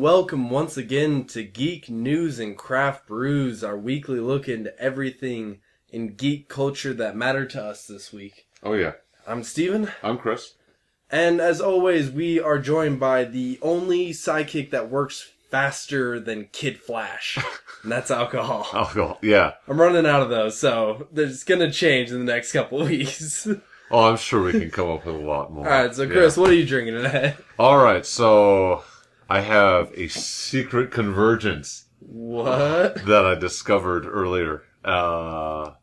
welcome once again to Geek News and Craft Brews, our weekly look into everything in geek culture that mattered to us this week. Oh yeah. I'm Steven. I'm Chris. And as always, we are joined by the only sidekick that works faster than Kid Flash, and that's alcohol. Alcohol, yeah. I'm running out of those, so it's going to change in the next couple of weeks. Oh, I'm sure we can come up with a lot more. Alright, so Chris, what are you drinking today? Alright, so I have a Secret Convergence. What? That I discovered earlier. And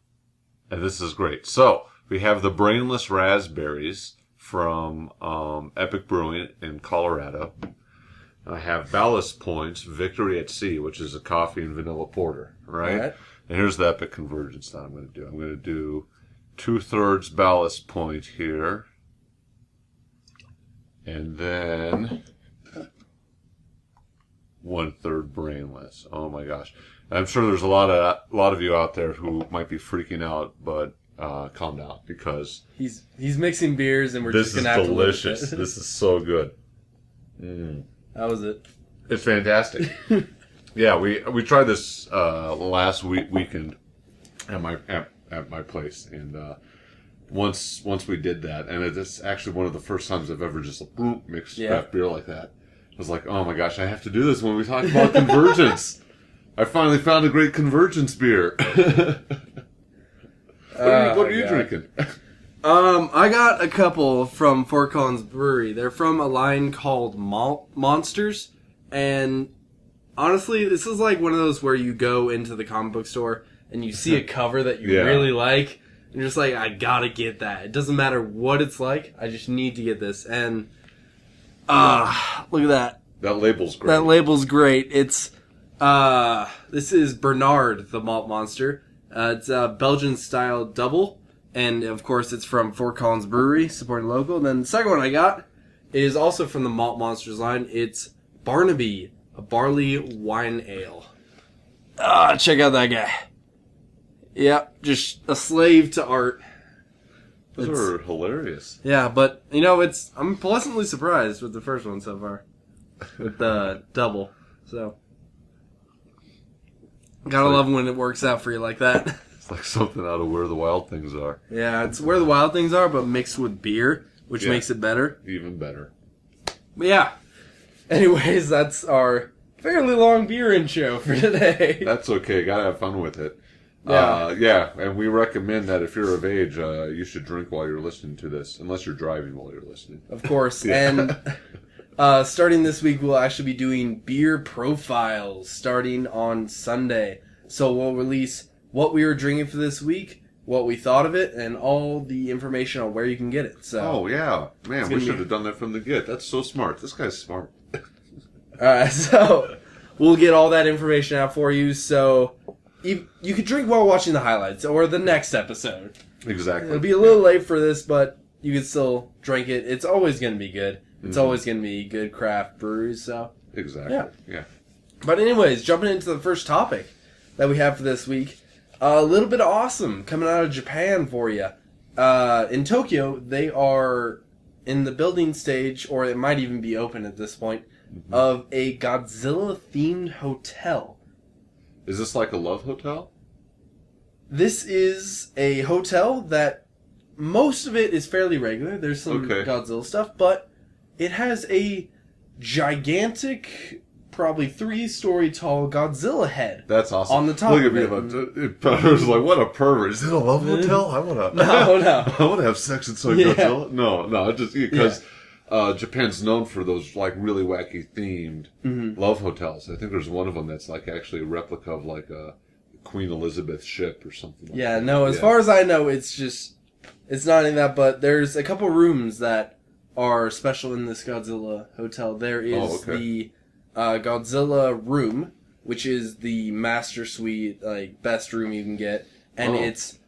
this is great. So, we have the Brainless Raspberries from Epic Brewing in Colorado. I have Ballast Point's Victory at Sea, which is a coffee and vanilla porter, right? Alright. And here's the Epic Convergence that I'm going to do. I'm going to do 2/3 Ballast Point here. And then 1/3 Brainless. Oh my gosh. I'm sure there's a lot of you out there who might be freaking out, but calm down because He's mixing beers and we're just going to have to live with delicious. it. This is so good. How was it? It's fantastic. Yeah, we tried this last weekend at my place, and once we did that, and it's actually one of the first times I've ever just mixed craft beer like that. I was like, oh my gosh, I have to do this when we talk about convergence. I finally found a great convergence beer. What are you drinking? I got a couple from Fort Collins Brewery. They're from a line called Monsters, and honestly, this is like one of those where you go into the comic book store and you see a cover that you really like, and you're just like, I gotta get that. It doesn't matter what it's like, I just need to get this. And look at that. That label's great. That label's great. It's this is Bernard the Malt Monster. It's a Belgian style double, and of course it's from Fort Collins Brewery, supporting local. And then the second one I got is also from the Malt Monsters line. It's Barnaby, a barley wine ale. Check out that guy. Yep, just a slave to art. Those are hilarious. Yeah, but I'm pleasantly surprised with the first one so far, with the double. So gotta love when it works out for you like that. It's like something out of Where the Wild Things Are. Yeah, it's Where the Wild Things Are, but mixed with beer, which makes it better. Even better. But yeah. Anyways, that's our fairly long beer intro for today. That's okay. Gotta have fun with it. Yeah. And we recommend that if you're of age, you should drink while you're listening to this, unless you're driving while you're listening. Of course. And starting this week, we'll actually be doing beer profiles starting on Sunday. So we'll release what we were drinking for this week, what we thought of it, and all the information on where you can get it. So, oh, yeah. Man, we should have done that from the get. That's so smart. This guy's smart. Alright, so we'll get all that information out for you. So you could drink while watching the highlights or the next episode. Exactly. It'll be a little late for this, but you can still drink it. It's always going to be good. It's always going to be good craft brews. So exactly. Yeah. But anyways, jumping into the first topic that we have for this week, a little bit of awesome coming out of Japan for you. In Tokyo, they are in the building stage, or it might even be open at this point, of a Godzilla-themed hotel. Is this like a love hotel? This is a hotel that most of it is fairly regular. There's some Godzilla stuff, but it has a gigantic, probably 3-story tall Godzilla head. That's awesome. On the top. Look at me. I was like, what a pervert. Is it a love hotel? I want to. No. I want to have sex inside Godzilla. No, just because Japan's known for those like really wacky themed love hotels. I think there's one of them that's like actually a replica of like a Queen Elizabeth ship or something. Like that. As far as I know, it's not in that. But there's a couple rooms that are special in this Godzilla hotel. There is the Godzilla room, which is the master suite, like best room you can get, and it's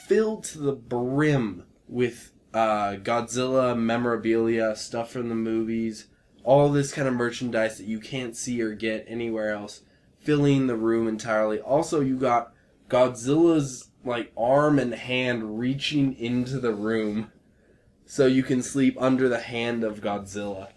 filled to the brim with Godzilla memorabilia, stuff from the movies, all this kind of merchandise that you can't see or get anywhere else, filling the room entirely. Also, you got Godzilla's like arm and hand reaching into the room so you can sleep under the hand of Godzilla.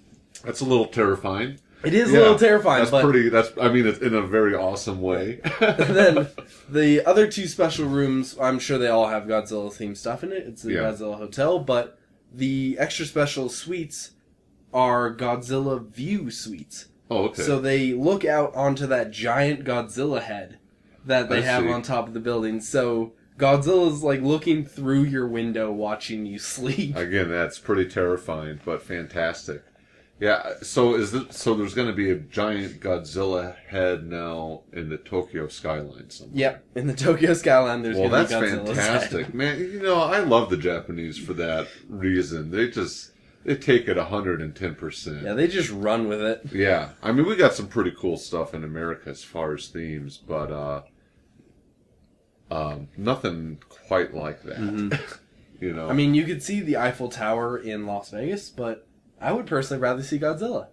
That's a little terrifying. It is a little terrifying. I mean, it's in a very awesome way. And then the other two special rooms, I'm sure they all have Godzilla themed stuff in it. It's the Godzilla Hotel, but the extra special suites are Godzilla View suites. Oh, okay. So they look out onto that giant Godzilla head that they have on top of the building. So Godzilla's like looking through your window watching you sleep. Again, that's pretty terrifying, but fantastic. Yeah, so there's going to be a giant Godzilla head now in the Tokyo skyline somewhere. Yep, in the Tokyo skyline there's going to be Godzilla's fantastic. head. Man, you know, I love the Japanese for that reason. They take it 110%. Yeah, they just run with it. Yeah. I mean, we got some pretty cool stuff in America as far as themes, but nothing quite like that. Mm-hmm. You know. I mean, you could see the Eiffel Tower in Las Vegas, but I would personally rather see Godzilla.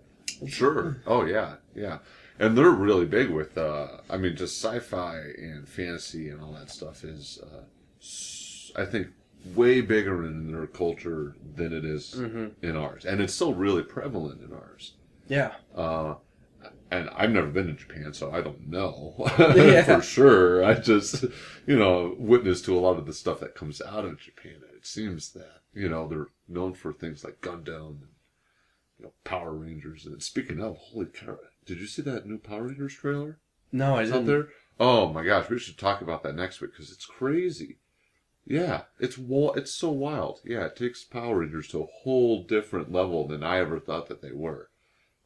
Sure. Oh, yeah. Yeah. And they're really big with, I mean, just sci-fi and fantasy and all that stuff is, I think, way bigger in their culture than it is in ours. And it's still really prevalent in ours. Yeah. And I've never been to Japan, so I don't know for sure. I just, witness to a lot of the stuff that comes out of Japan. It seems that, they're known for things like Gundam and, Power Rangers. And speaking of, holy cow, did you see that new Power Rangers trailer? No, I didn't. Out there? Oh my gosh, we should talk about that next week because it's crazy. Yeah, it's so wild. Yeah, it takes Power Rangers to a whole different level than I ever thought that they were.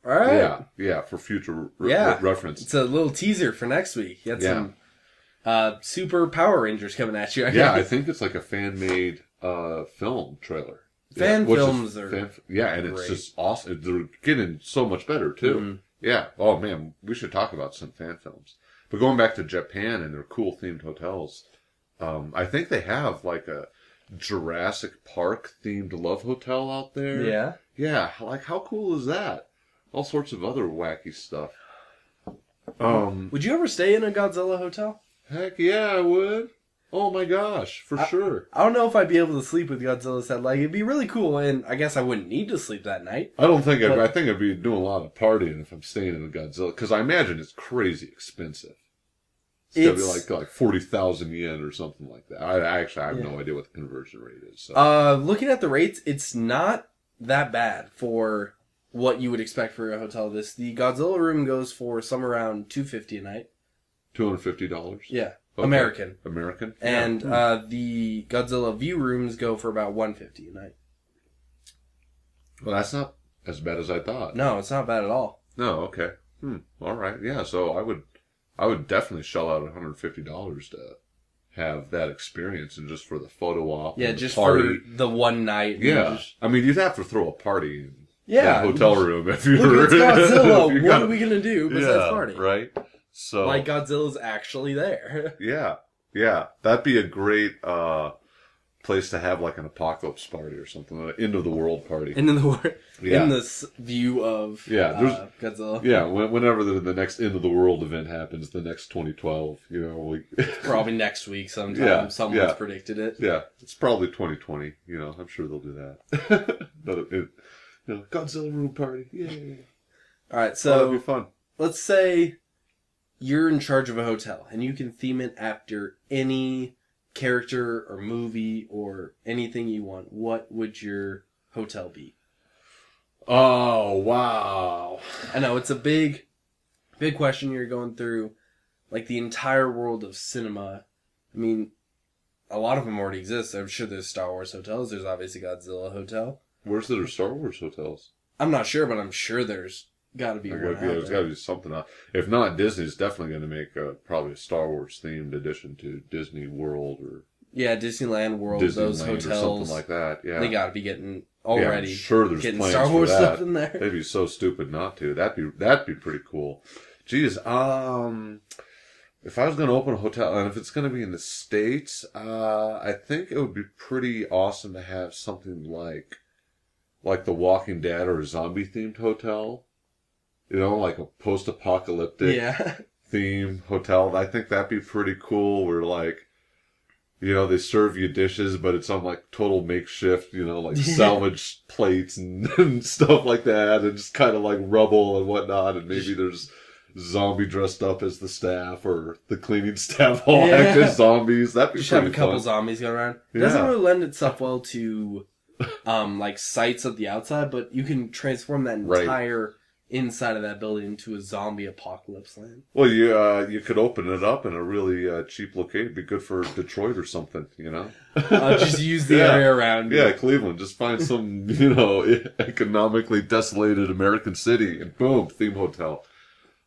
All right. Yeah, for future reference. It's a little teaser for next week. You had some Super Power Rangers coming at you. I think it's like a fan-made film trailer. Films are and great. it's just awesome. They're getting so much better, too. Mm-hmm. Yeah. Oh, man, we should talk about some fan films. But going back to Japan and their cool themed hotels, I think they have like a Jurassic Park themed love hotel out there. Yeah. Yeah. Like, how cool is that? All sorts of other wacky stuff. Would you ever stay in a Godzilla hotel? Heck yeah, I would. Oh my gosh, for sure. I don't know if I'd be able to sleep with Godzilla's head. Like, it'd be really cool, and I guess I wouldn't need to sleep that night. I think I'd be doing a lot of partying if I'm staying in a Godzilla, because I imagine it's crazy expensive. It's gotta be like 40,000 yen or something like that. I have no idea what the conversion rate is. So. Looking at the rates, it's not that bad for what you would expect for a hotel. The Godzilla room goes for somewhere around $250 a night. $250? Yeah. Okay. American. And the Godzilla View rooms go for about $150 a night. Well, that's not as bad as I thought. No, it's not bad at all. No, okay. All right. Yeah, so I would definitely shell out $150 to have that experience, and just for the photo op. Yeah, just party. For the one night. Yeah. I mean, you'd have to throw a party in that hotel room if you were. Look, it's Godzilla. What are we going to do besides party? Right. So, like, Godzilla's actually there. Yeah. That'd be a great place to have, like, an apocalypse party or something. An end of the world party. In this view of Godzilla. Yeah, whenever the next end of the world event happens, the next 2012, probably next week sometime. Someone's predicted it. Yeah, it's probably 2020. I'm sure they'll do that. Godzilla room party. Yay. All right, so that'd be fun. Let's say you're in charge of a hotel, and you can theme it after any character or movie or anything you want. What would your hotel be? Oh, wow. I know, it's a big question. You're going through, like, the entire world of cinema. I mean, a lot of them already exist. I'm sure there's Star Wars hotels. There's obviously Godzilla Hotel. Where's the Star Wars hotels? I'm not sure, but I'm sure there's got to be one out there. There's got to be something out. If not, Disney's definitely going to make probably a Star Wars themed addition to Disney World or Disneyland World. Those hotels or something like that. Yeah, they got to be getting already. I'm sure there's getting plans Star Wars for that. stuff in there. They'd be so stupid not to. That'd be pretty cool. Geez, if I was going to open a hotel, and if it's going to be in the States, I think it would be pretty awesome to have something like The Walking Dead or a zombie-themed hotel. Like a post-apocalyptic theme hotel. I think that'd be pretty cool, where, You know, they serve you dishes, but it's on like total makeshift, you know, like salvage plates and stuff like that, and just kind of like rubble and whatnot, and maybe there's zombie dressed up as the staff, or the cleaning staff all act as zombies. That'd be just pretty have a couple fun. zombies going around. It doesn't really lend itself well to like sights at the outside, but you can transform that entire inside of that building into a zombie apocalypse land. Well, you could open it up in a really cheap location. It'd be good for Detroit or something, you know? Just use the area around you. Yeah, Cleveland. Just find some, you know, economically desolated American city, and boom, theme hotel.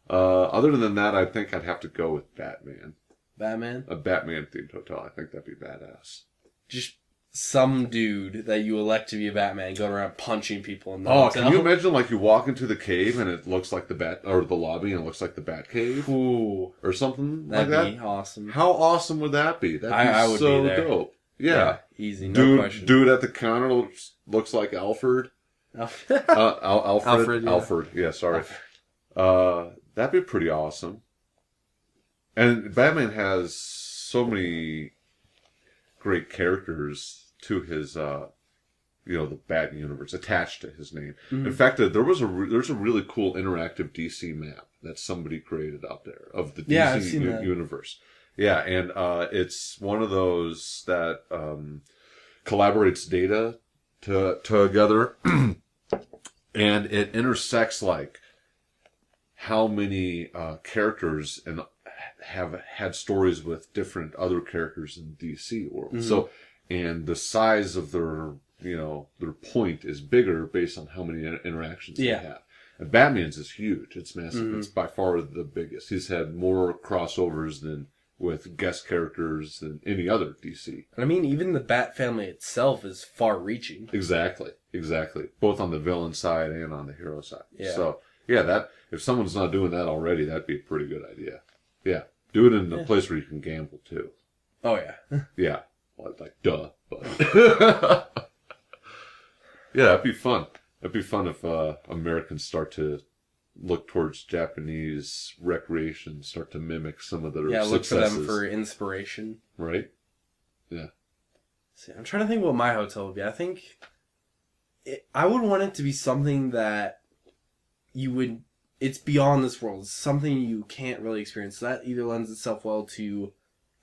Other than that, I think I'd have to go with Batman. Batman? A Batman-themed hotel. I think that'd be badass. Just some dude that you elect to be a Batman going around punching people in the hotel. Can you imagine, like, you walk into the cave and it looks like the lobby and it looks like the Bat Cave? Ooh. Or something like that? That'd be awesome. How awesome would that be? That'd be I would so be there. dope. Yeah. Easy, no question. Dude at the counter looks like Alfred. Alfred. Alfred, yeah, sorry. That'd be pretty awesome. And Batman has so many great characters to his, you know, the Bat universe attached to his name. Mm-hmm. In fact, there's a really cool interactive DC map that somebody created out there of the DC universe. Yeah, and it's one of those that collaborates data together, and it intersects like how many characters and have had stories with different other characters in DC world. Mm-hmm. So, and the size of their point is bigger based on how many interactions they have. And Batman's is huge. It's massive. Mm-hmm. It's by far the biggest. He's had more crossovers than with guest characters than any other DC. I mean, even the Bat family itself is far-reaching. Exactly. Both on the villain side and on the hero side. Yeah. So, yeah, that if someone's not doing that already, that'd be a pretty good idea. Yeah. Do it in a place where you can gamble, too. Oh, yeah. Yeah. Well, like, duh. But yeah, that'd be fun. It'd be fun if Americans start to look towards Japanese recreation, start to mimic some of their successes. Look for them for inspiration. Right? Yeah. See, I'm trying to think what my hotel would be. I think I would want it to be something that it's beyond this world. It's something you can't really experience. So that either lends itself well to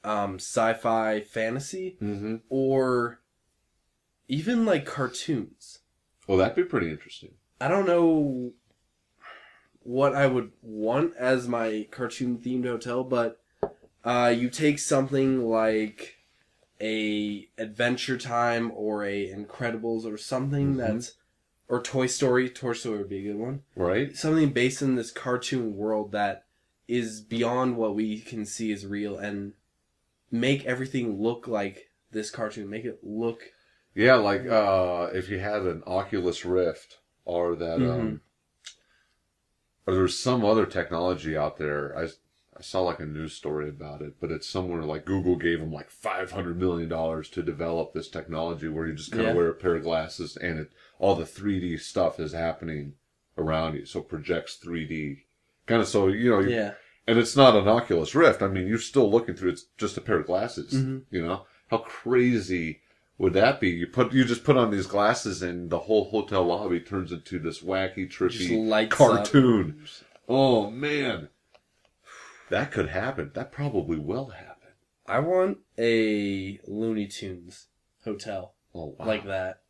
sci-fi fantasy, mm-hmm. or even like cartoons. Well, that'd be pretty interesting. I don't know what I would want as my cartoon-themed hotel, but you take something like a Adventure Time or a Incredibles or something, mm-hmm. Or Toy Story. Toy Story would be a good one. Right. Something based in this cartoon world that is beyond what we can see as real, and make everything look like this cartoon. Make it look... Yeah, like if you had an Oculus Rift, or that, mm-hmm. Or there's some other technology out there. I saw like a news story about it, but it's somewhere like Google gave them like $500 million to develop this technology where you just kind of wear a pair of glasses and all the 3D stuff is happening around you, so it projects 3D, kind of so you know. And it's not an Oculus Rift. I mean, you're still looking through. It's just a pair of glasses. Mm-hmm. You know how crazy would that be? You just put on these glasses and the whole hotel lobby turns into this wacky, trippy cartoon. Up. Oh, man. That could happen. That probably will happen. I want a Looney Tunes hotel. Oh, wow. Like that.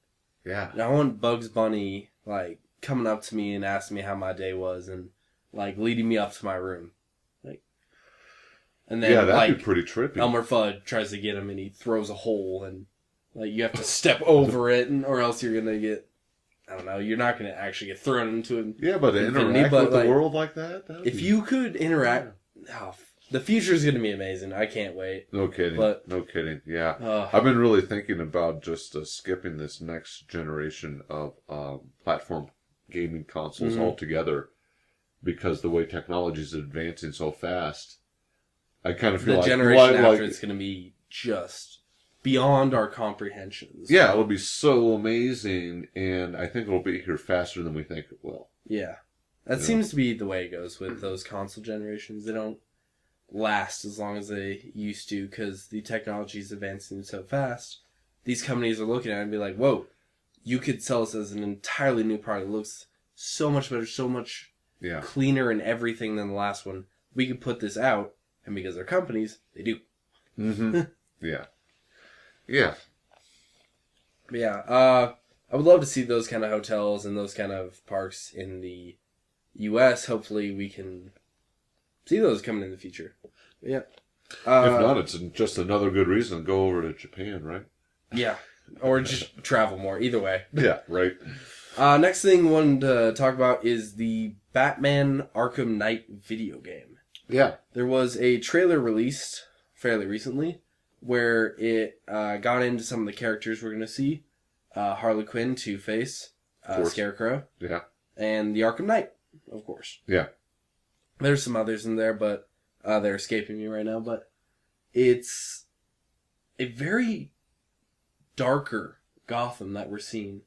Yeah. And I want Bugs Bunny, like, coming up to me and asking me how my day was and, like, leading me up to my room. Like, and then, that'd be pretty trippy. Elmer Fudd tries to get him and he throws a hole and... Like, you have to step over it, or else you're going to get... I don't know, you're not going to actually get thrown into it. Yeah, but to interact with the world like that? If you could interact... Oh, the future is going to be amazing. I can't wait. No kidding. No kidding. Yeah. I've been really thinking about just skipping this next generation of platform gaming consoles mm-hmm. altogether, because the way technology is advancing so fast, I kind of feel the generation after it's going to be just... beyond our comprehensions. Yeah, it'll be so amazing, and I think it'll be here faster than we think it will. Yeah. That seems to be the way it goes with those console generations. last as long as they used to because the technology is advancing so fast. These companies are looking at it and be like, whoa, you could sell this as an entirely new product. It looks so much better, so much cleaner and everything than the last one. We could put this out, and because they're companies, they do. Mm-hmm. Yeah. Yeah. But yeah, I would love to see those kind of hotels and those kind of parks in the U.S. Hopefully we can see those coming in the future. But yeah. If not, it's just another good reason to go over to Japan, right? Yeah. Or just travel more. Either way. Yeah, right. Next thing I wanted to talk about is the Batman Arkham Knight video game. Yeah. There was a trailer released fairly recently where it got into some of the characters we're going to see. Harley Quinn, Two-Face, Scarecrow. Yeah. And the Arkham Knight, of course. Yeah. There's some others in there, but they're escaping me right now. But it's a very darker Gotham that we're seeing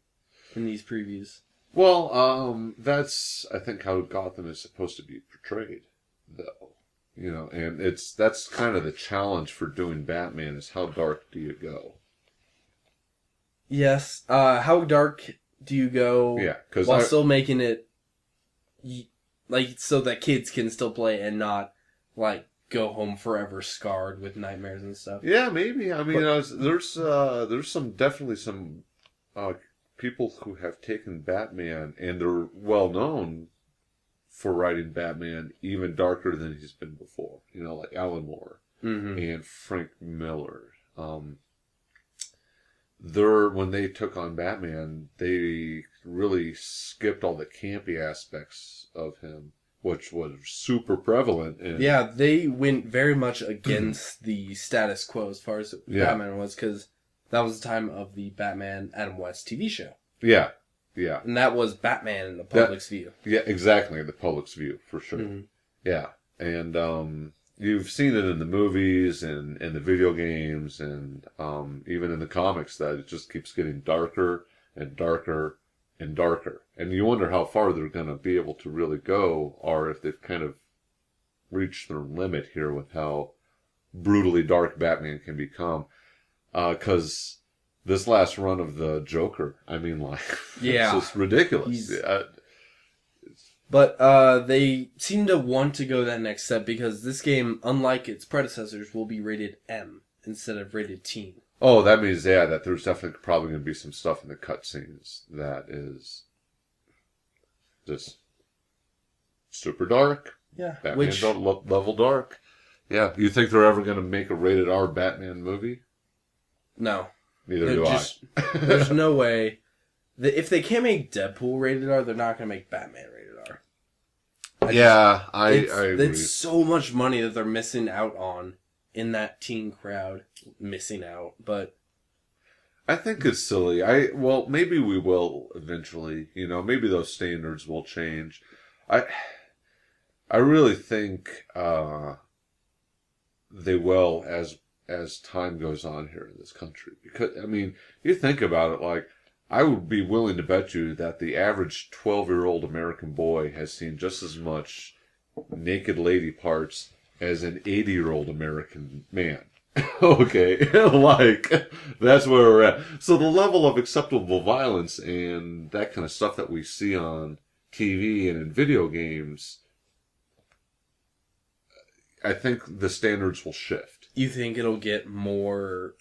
in these previews. Well, that's, I think, how Gotham is supposed to be portrayed, though. You know, and that's kind of the challenge for doing Batman is how dark do you go? Yes. How dark do you go while still making it like so that kids can still play and not like go home forever scarred with nightmares and stuff? Yeah, maybe. I mean, there's definitely some people who have taken Batman and they're well known for writing Batman even darker than he's been before. You know, like Alan Moore and Frank Miller. When they took on Batman, they really skipped all the campy aspects of him, which was super prevalent. Yeah, they went very much against the status quo as far as Batman was, because that was the time of the Batman Adam West TV show. Yeah, yeah. And that was Batman in the public's view. Yeah, exactly, the public's view, for sure. Mm-hmm. Yeah, and you've seen it in the movies and in the video games and even in the comics that it just keeps getting darker and darker and darker. And you wonder how far they're going to be able to really go, or if they've kind of reached their limit here with how brutally dark Batman can become. Because this last run of the Joker, I mean, like, it's just ridiculous. But they seem to want to go that next step because this game, unlike its predecessors, will be rated M instead of rated teen. Oh, that means, that there's definitely probably going to be some stuff in the cutscenes that is just super dark. Yeah. Batman level dark. Yeah. You think they're ever going to make a rated R Batman movie? No. Neither do I. There's no way. If they can't make Deadpool rated R, they're not going to make Batman rated R. I agree. It's so much money that they're missing out on in that teen crowd. Missing out, but I think it's silly. Maybe we will eventually. You know, maybe those standards will change. I really think they will as time goes on here in this country. Because, I mean, you think about it, like, I would be willing to bet you that the average 12-year-old American boy has seen just as much naked lady parts as an 80-year-old American man. Okay, like, that's where we're at. So the level of acceptable violence and that kind of stuff that we see on TV and in video games, I think the standards will shift. You think it'll get more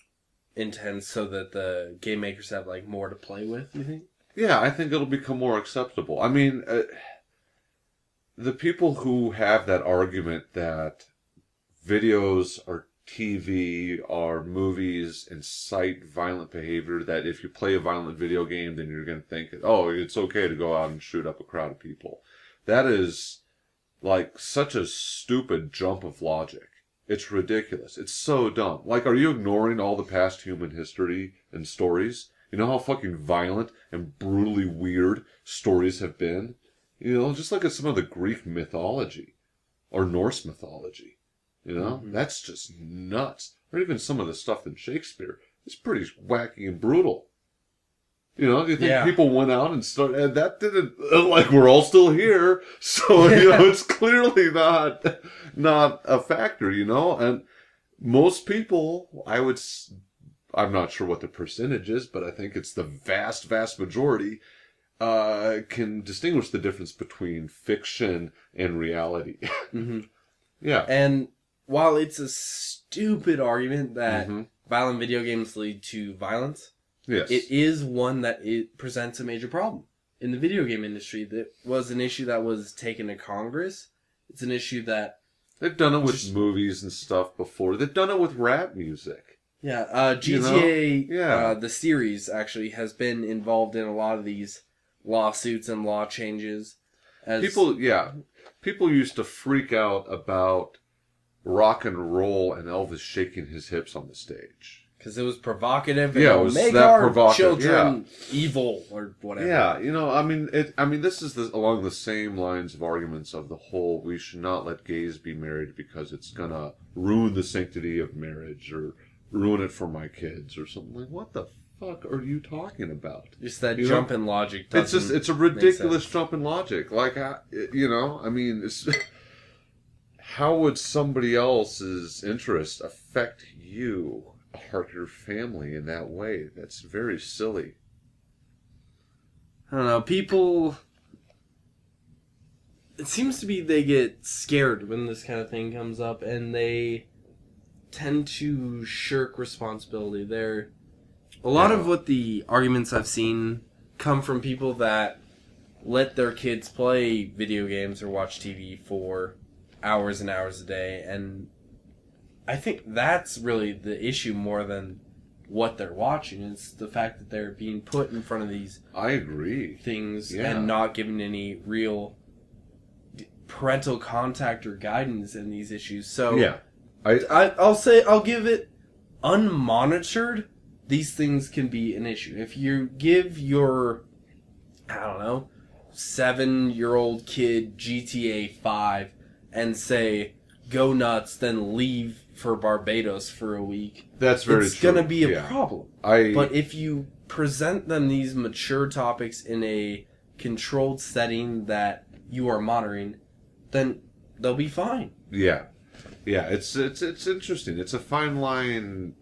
intense so that the game makers have like more to play with, you think? Yeah, I think it'll become more acceptable. I mean, the people who have that argument that videos or TV or movies incite violent behavior, that if you play a violent video game, then you're going to think, oh, it's okay to go out and shoot up a crowd of people. That is like such a stupid jump of logic. It's ridiculous. It's so dumb. Like, are you ignoring all the past human history and stories? You know how fucking violent and brutally weird stories have been? You know, just look at some of the Greek mythology or Norse mythology. You know, that's just nuts. Or even some of the stuff in Shakespeare. It's pretty wacky and brutal. You know, do you think people went out and started, and that didn't, like, we're all still here, so, you know, it's clearly not a factor, you know, and most people, I'm not sure what the percentage is, but I think it's the vast majority, can distinguish the difference between fiction and reality. Mm-hmm. Yeah. And while it's a stupid argument that violent video games lead to violence, yes, it is one that it presents a major problem in the video game industry. That was an issue that was taken to Congress. It's an issue that they've done it with movies and stuff before. They've done it with rap music. Yeah, GTA, the series actually has been involved in a lot of these lawsuits and law changes. People used to freak out about rock and roll and Elvis shaking his hips on the stage. Because it was provocative and it was make our children evil or whatever. Yeah, you know, I mean, this is along the same lines of arguments of the whole, we should not let gays be married because it's going to ruin the sanctity of marriage or ruin it for my kids or something. Like, what the fuck are you talking about? Just that jump in logic. It's a ridiculous jump in logic. Like, you know, I mean, how would somebody else's interest affect you or your family in that way? That's very silly. I don't know. People, it seems to be they get scared when this kind of thing comes up, and they tend to shirk responsibility. A lot of what the arguments I've seen come from people that let their kids play video games or watch TV for hours and hours a day, and I think that's really the issue more than what they're watching. It's the fact that they're being put in front of these things and not given any real parental contact or guidance in these issues. So I'll give it unmonitored. These things can be an issue. If you give your, 7-year-old kid GTA 5 and say, go nuts, then leave for Barbados for a week, that's very true. It's going to be a problem. But if you present them these mature topics in a controlled setting that you are monitoring, then they'll be fine. Yeah. Yeah, it's interesting. It's a fine line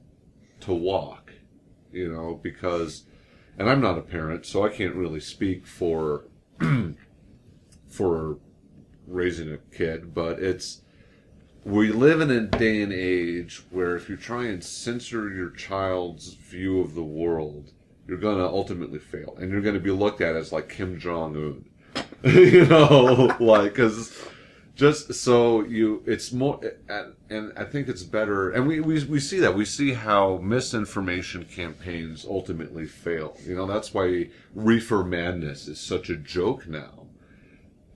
to walk, you know, because, and I'm not a parent, so I can't really speak for raising a kid, but we live in a day and age where if you try and censor your child's view of the world, you're going to ultimately fail, and you're going to be looked at as like Kim Jong-un, you know, like, because just so it's more, and I think it's better, and we see that. We see how misinformation campaigns ultimately fail. You know, that's why reefer madness is such a joke now.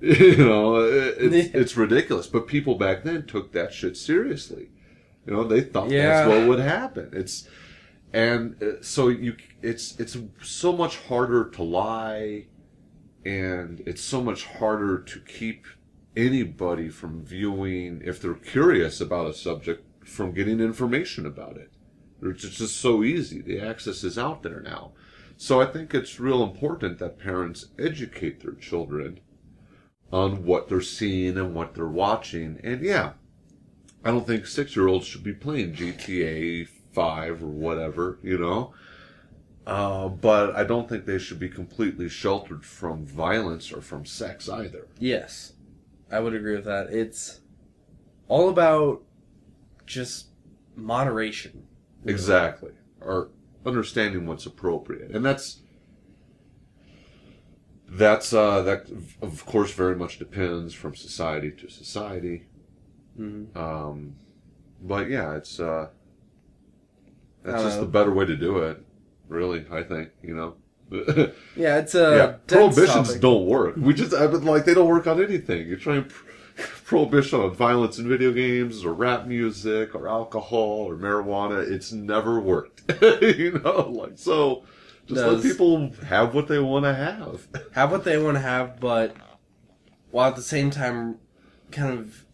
You know, it's ridiculous. But people back then took that shit seriously. You know, they thought that's what would happen. It's so much harder to lie, and it's so much harder to keep anybody from viewing, if they're curious about a subject, from getting information about it. It's just so easy. The access is out there now. So I think it's real important that parents educate their children on what they're seeing and what they're watching. And I don't think 6-year-olds should be playing GTA 5 or whatever, you know. But I don't think they should be completely sheltered from violence or from sex either. Yes, I would agree with that. It's all about just moderation. Exactly. Or understanding what's appropriate. And that of course very much depends from society to society. Mm-hmm. But it's that's just the better way to do it, really, I think, you know. It's a prohibitions topic. Don't work. They don't work on anything. You're trying prohibition on violence in video games or rap music or alcohol or marijuana. It's never worked. You know, so just let people have what they want to have. Have what they want to have, but while at the same time kind of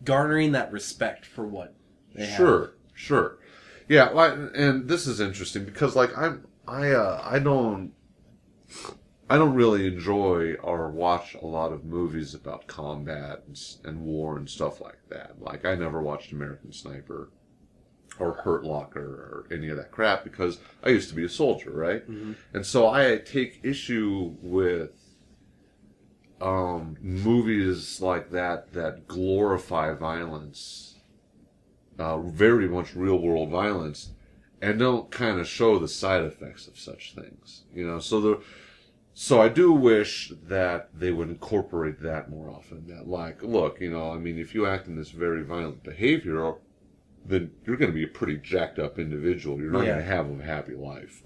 garnering that respect for what they have. Sure. Yeah, and this is interesting because I don't I don't really enjoy or watch a lot of movies about combat and war and stuff like that. Like, I never watched American Sniper or Hurt Locker or any of that crap because I used to be a soldier, right? Mm-hmm. And so I take issue with movies like that glorify violence, very much real world violence, and don't kind of show the side effects of such things. So I do wish that they would incorporate that more often. That, like, look, I mean, if you act in this very violent behavior, then you're going to be a pretty jacked up individual. You're not going to have a happy life.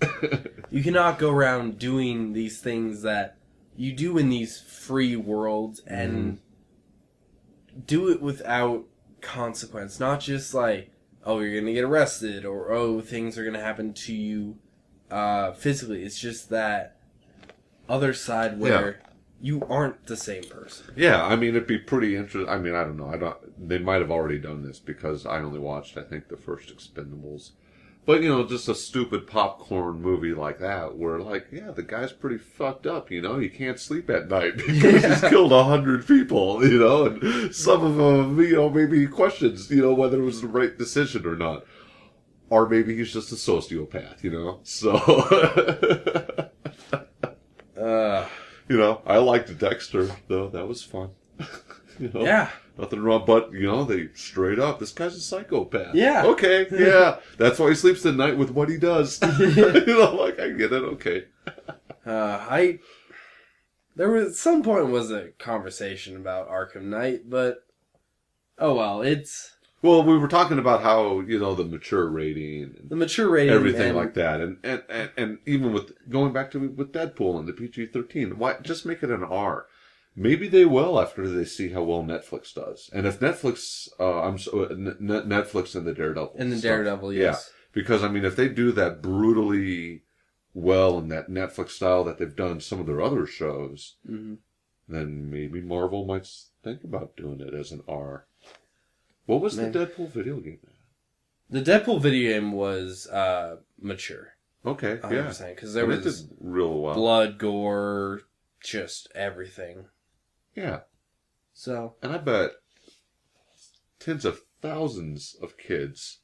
You cannot go around doing these things that you do in these free worlds and do it without consequence. Not just like, oh, you're going to get arrested, or, oh, things are going to happen to you physically. It's just that other side where you aren't the same person. Yeah, I mean, it'd be pretty interesting. I mean, I don't know. They might have already done this because I only watched, I think, the first Expendables. But, just a stupid popcorn movie like that where, like, the guy's pretty fucked up, he can't sleep at night because he's killed 100 people, and some of them, maybe he questions, whether it was the right decision or not. Or maybe he's just a sociopath, so... I liked Dexter, though. That was fun. Yeah. Nothing wrong, but, they straight up, this guy's a psychopath. Yeah. Okay, yeah. That's why he sleeps at night with what he does. Like, I get it, okay. There was, at some point was a conversation about Arkham Knight, but, oh well, it's... Well, we were talking about how, the mature rating. And the mature rating. everything like that. And even with, going back to with Deadpool and the PG-13, why just make it an R? Maybe they will after they see how well Netflix does. And if Netflix, Netflix and the Daredevil. And the Daredevil, yes. Yeah. Because, I mean, if they do that brutally well in that Netflix style that they've done some of their other shows, then maybe Marvel might think about doing it as an R. What was the Deadpool video game? The Deadpool video game was mature. Okay, 100%, because there was real well. Blood, gore, just everything. Yeah. So. And I bet tens of thousands of kids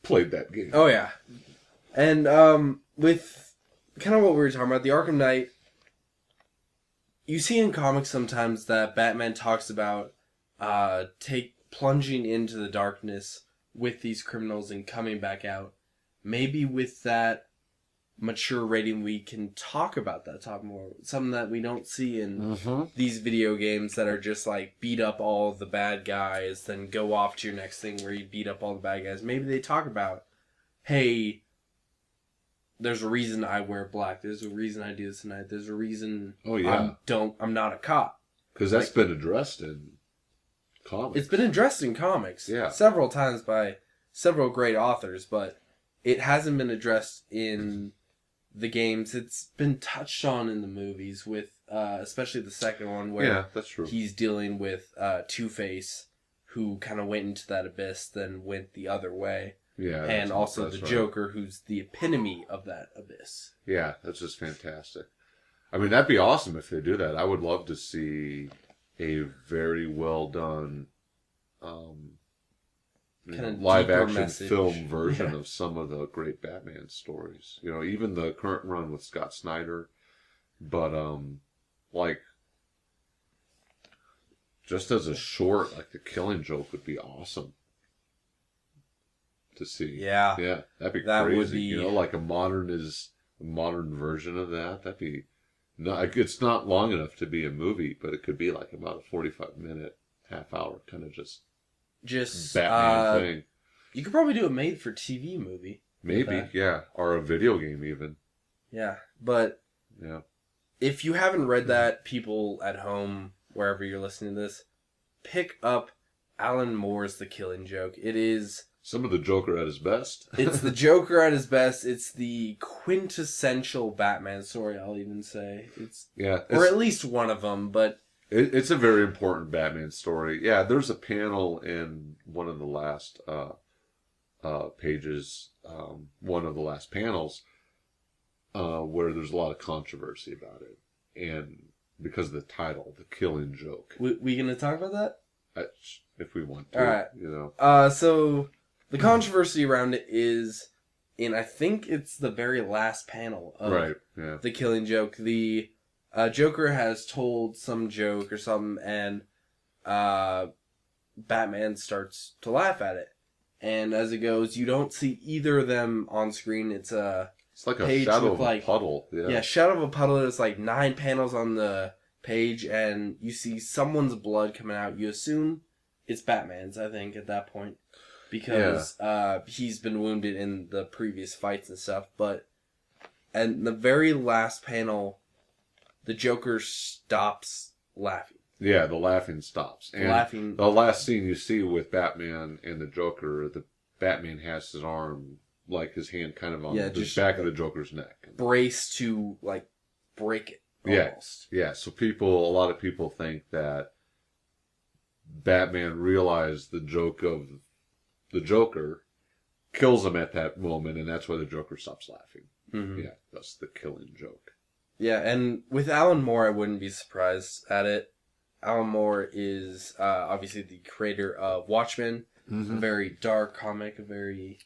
played that game. Oh, yeah. And with kind of what we were talking about, the Arkham Knight, you see in comics sometimes that Batman talks about plunging into the darkness with these criminals and coming back out. Maybe with that mature rating we can talk about that more. Something that we don't see in these video games that are just like beat up all the bad guys, then go off to your next thing where you beat up all the bad guys. Maybe they talk about, hey, there's a reason I wear black. There's a reason I do this tonight. There's a reason I'm not a cop. Because that's been addressed in comics. It's been addressed in comics several times by several great authors, but it hasn't been addressed in the games. It's been touched on in the movies with, especially the second one where that's true. He's dealing with Two-Face, who kind of went into that abyss, then went the other way. Yeah, and also the Joker, who's the epitome of that abyss. Yeah, that's just fantastic. I mean, that'd be awesome if they do that. I would love to see a very well done live action film version of some of the great Batman stories. Even the current run with Scott Snyder. But like just as a short, like The Killing Joke would be awesome to see. Yeah. Yeah, that'd be crazy. Would be... like a modern version of that. That'd be it's not long enough to be a movie, but it could be like about a 45-minute, half-hour kind of just Batman thing. You could probably do a made-for-TV movie. Maybe, yeah. Or a video game, even. Yeah, but if you haven't read that, people at home, wherever you're listening to this, pick up Alan Moore's The Killing Joke. It is... some of the Joker at his best. It's the Joker at his best. It's the quintessential Batman story, I'll even say. Or at least one of them, but... It's a very important Batman story. Yeah, there's a panel in one of the last pages, one of the last panels, where there's a lot of controversy about it, and because of the title, The Killing Joke. We gonna talk about that? If we want to. All right. You know. So the controversy around it is, I think it's the very last panel of The Killing Joke. The Joker has told some joke or something, and Batman starts to laugh at it. And as it goes, you don't see either of them on screen. It's like a shadow of a puddle. Yeah, shadow of a puddle. There's like 9 panels on the page, and you see someone's blood coming out. You assume it's Batman's, I think, at that point. Because he's been wounded in the previous fights and stuff. But in the very last panel, the Joker stops laughing. Yeah, the laughing stops. And the last scene you see with Batman and the Joker, the Batman has his arm, like his hand kind of on the back of the Joker's neck. Brace to, like, break it, almost. Yeah, so a lot of people think that Batman realized the joke of the Joker, kills him at that moment, and that's why the Joker stops laughing. Mm-hmm. Yeah, that's the Killing Joke. Yeah, and with Alan Moore, I wouldn't be surprised at it. Alan Moore is obviously the creator of Watchmen, a very dark comic, a very...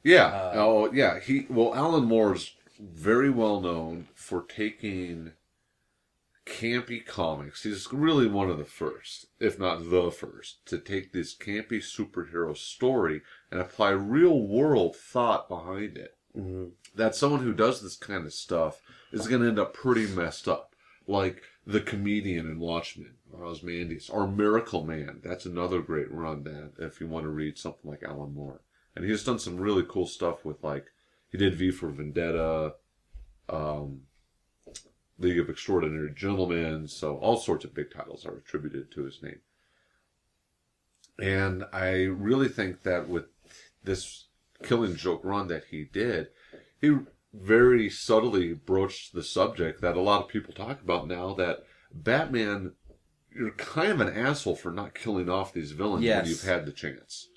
Alan Moore's very well known for taking campy comics. He's really one of the first, if not the first, to take this campy superhero story and apply real-world thought behind it. Mm-hmm. That someone who does this kind of stuff is going to end up pretty messed up. Like the comedian in Watchmen, or Ozymandias, or Miracle Man. That's another great run, that if you want to read something like Alan Moore. And he's done some really cool stuff with, like, he did V for Vendetta, League of Extraordinary Gentlemen, so all sorts of big titles are attributed to his name. And I really think that with this Killing Joke run that he did, he very subtly broached the subject that a lot of people talk about now, that Batman, you're kind of an asshole for not killing off these villains when you've had the chance.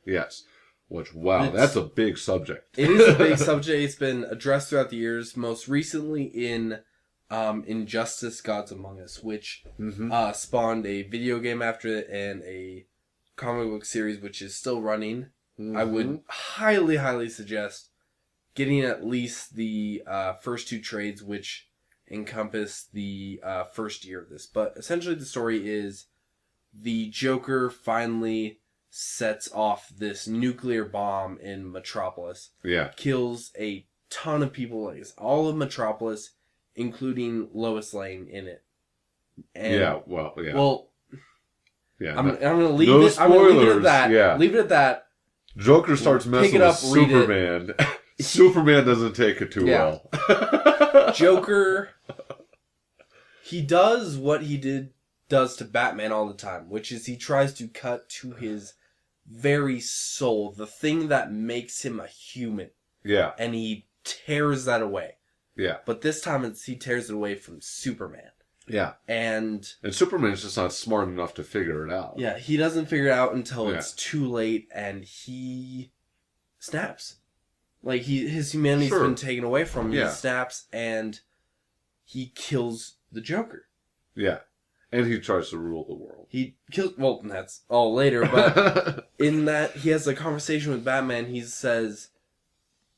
Yes. Which, that's a big subject. It is a big subject. It's been addressed throughout the years, most recently in Injustice Gods Among Us, which spawned a video game after it and a comic book series which is still running. Mm-hmm. I would highly, highly suggest getting at least the first 2 trades, which encompass the first year of this. But essentially the story is the Joker finally sets off this nuclear bomb in Metropolis. Yeah. Kills a ton of people, like all of Metropolis, including Lois Lane in it. And, I'm gonna leave it. I'm gonna leave it at that. Yeah. Leave it at that. Joker starts messing with Superman. Superman doesn't take it too well. Joker, he does what he does to Batman all the time, which is he tries to cut to his very soul, the thing that makes him a human. Yeah. And he tears that away. Yeah. But this time he tears it away from Superman. Yeah. And Superman's just not smart enough to figure it out. Yeah, he doesn't figure it out until it's too late, and he snaps. Like, his humanity's been taken away from him. Yeah. He snaps, and he kills the Joker. Yeah. And he tries to rule the world. He kills... Well, that's all later, but in that, he has a conversation with Batman. He says,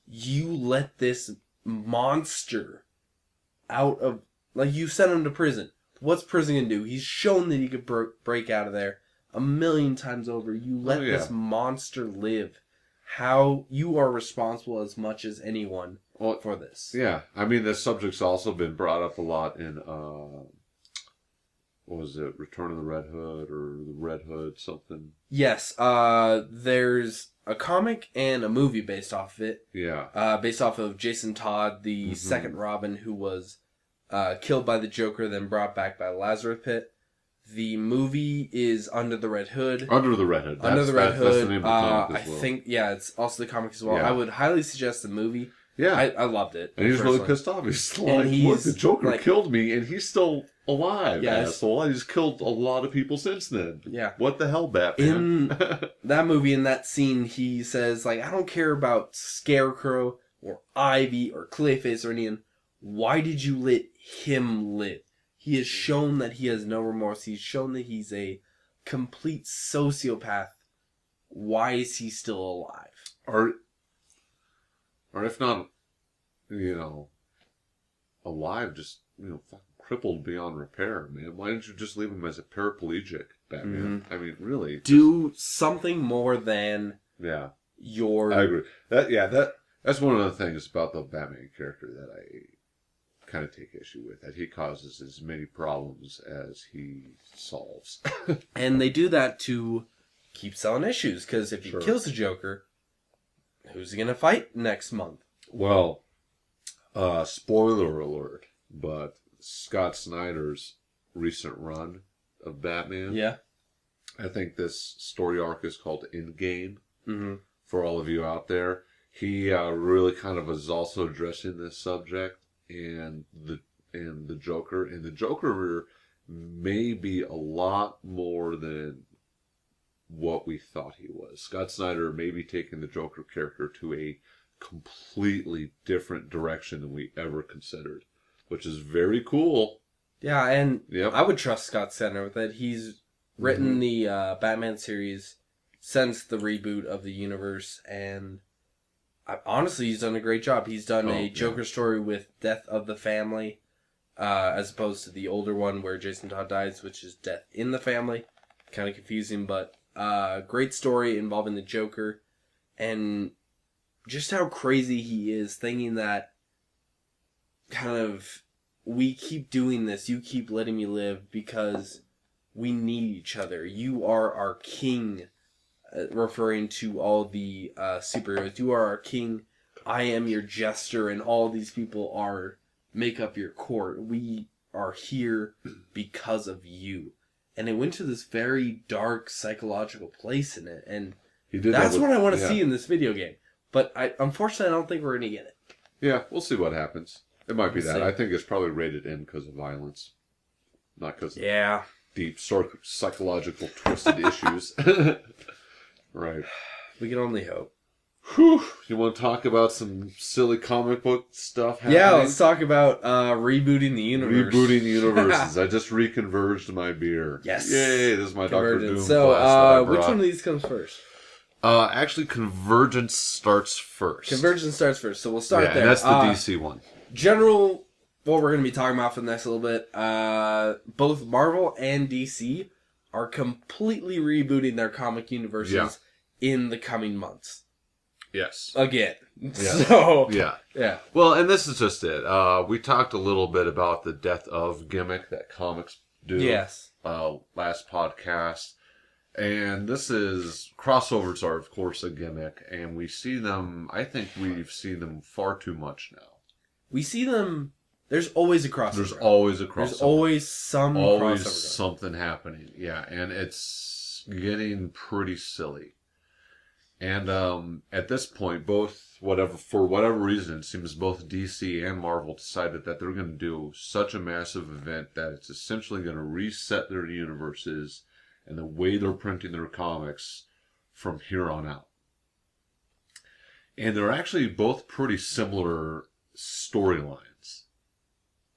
you let this monster out of... Like, you sent him to prison. What's prison gonna do? He's shown that he could break out of there 1,000,000 times over. You let this monster live. How you are responsible as much as anyone for this. Yeah. I mean, this subject's also been brought up a lot in... what was it? Return of the Red Hood or the Red Hood something? Yes. There's a comic and a movie based off of it. Yeah. Based off of Jason Todd, the second Robin, who was killed by the Joker, then brought back by Lazarus Pit. The movie is Under the Red Hood. Under the Red Hood. That's the name of the comic as well. I think, it's also the comic as well. Yeah. I would highly suggest the movie. Yeah. I loved it. And he's really pissed off. He's like, look, the Joker killed me, and he's still alive, asshole. He's killed a lot of people since then. Yeah. What the hell, Batman? In that movie, in that scene, he says, like, I don't care about Scarecrow or Ivy or Clayface or anyone. why did you let him live? He has shown that he has no remorse. He's shown that he's a complete sociopath. Why is he still alive? Or if not, alive, just, fucking crippled beyond repair, man. Why didn't you just leave him as a paraplegic Batman? Mm-hmm. I mean, really. Do something more than your... I agree. That's one of the things about the Batman character that I kind of take issue with, that he causes as many problems as he solves. And they do that to keep selling issues, because if he kills the Joker, who's he going to fight next month? Well, spoiler alert, but Scott Snyder's recent run of Batman, I think this story arc is called Endgame, for all of you out there. He really kind of is also addressing this subject and the Joker. And the Joker may be a lot more than what we thought he was. Scott Snyder may be taking the Joker character to a completely different direction than we ever considered, which is very cool. Yeah, and I would trust Scott Snyder with that. He's written the Batman series since the reboot of the universe, and honestly, he's done a great job. He's done a Joker story with Death of the Family, as opposed to the older one where Jason Todd dies, which is Death in the Family. Kind of confusing, but great story involving the Joker, and just how crazy he is, thinking that kind of, we keep doing this, you keep letting me live because we need each other. You are our king. Referring to all the superheroes. You are our king. I am your jester, and all these people make up your court. We are here because of you. And it went to this very dark psychological place in it, and that's what I want to see in this video game. But unfortunately, I don't think we're going to get it. Yeah, we'll see what happens. It might be that. I think it's probably rated M because of violence, not because of deep psychological twisted issues. Right. We can only hope. Whew. You want to talk about some silly comic book stuff happening? Yeah, let's talk about rebooting the universe. Rebooting the universes. I just reconverged my beer. Yes. Yay, this is my Dr. Doom So, which one of these comes first? Actually, Convergence starts first. Convergence starts first, so we'll start there. And that's the DC one. General, what we're going to be talking about for the next little bit, both Marvel and DC are completely rebooting their comic universes in the coming months. Yes. Again. Yeah. So. Yeah. Well, and this is just it. We talked a little bit about the death of gimmick that comics do. Yes. Last podcast. And this is, crossovers are of course a gimmick, and we see them, I think we've seen them far too much now. We see them, there's always a crossover. There's always a crossover. There's always some always crossover. Something happening. Yeah, and it's getting pretty silly. And at this point, for whatever reason, it seems both DC and Marvel decided that they're going to do such a massive event that it's essentially going to reset their universes and the way they're printing their comics from here on out. And they're actually both pretty similar storylines.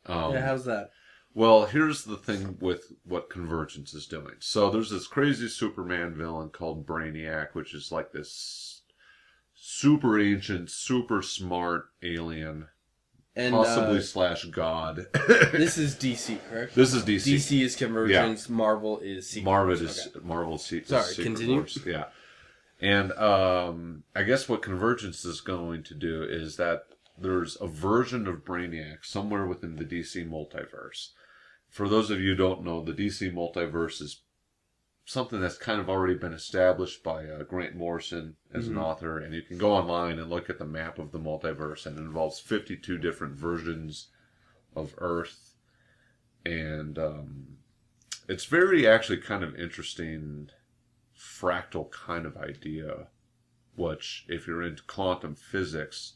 How's that? Well, here's the thing with what Convergence is doing. So there's this crazy Superman villain called Brainiac, which is like this super ancient, super smart alien, and possibly / god. This is DC, correct? This is DC. DC is Convergence. Yeah. Marvel is Secret Wars. Marvel's Secret Sorry, continue. Wars. Yeah. And I guess what Convergence is going to do is that there's a version of Brainiac somewhere within the DC multiverse. For those of you who don't know, the DC multiverse is something that's kind of already been established by Grant Morrison as an author, and you can go online and look at the map of the multiverse, and it involves 52 different versions of Earth, and it's very actually kind of interesting fractal kind of idea, which if you're into quantum physics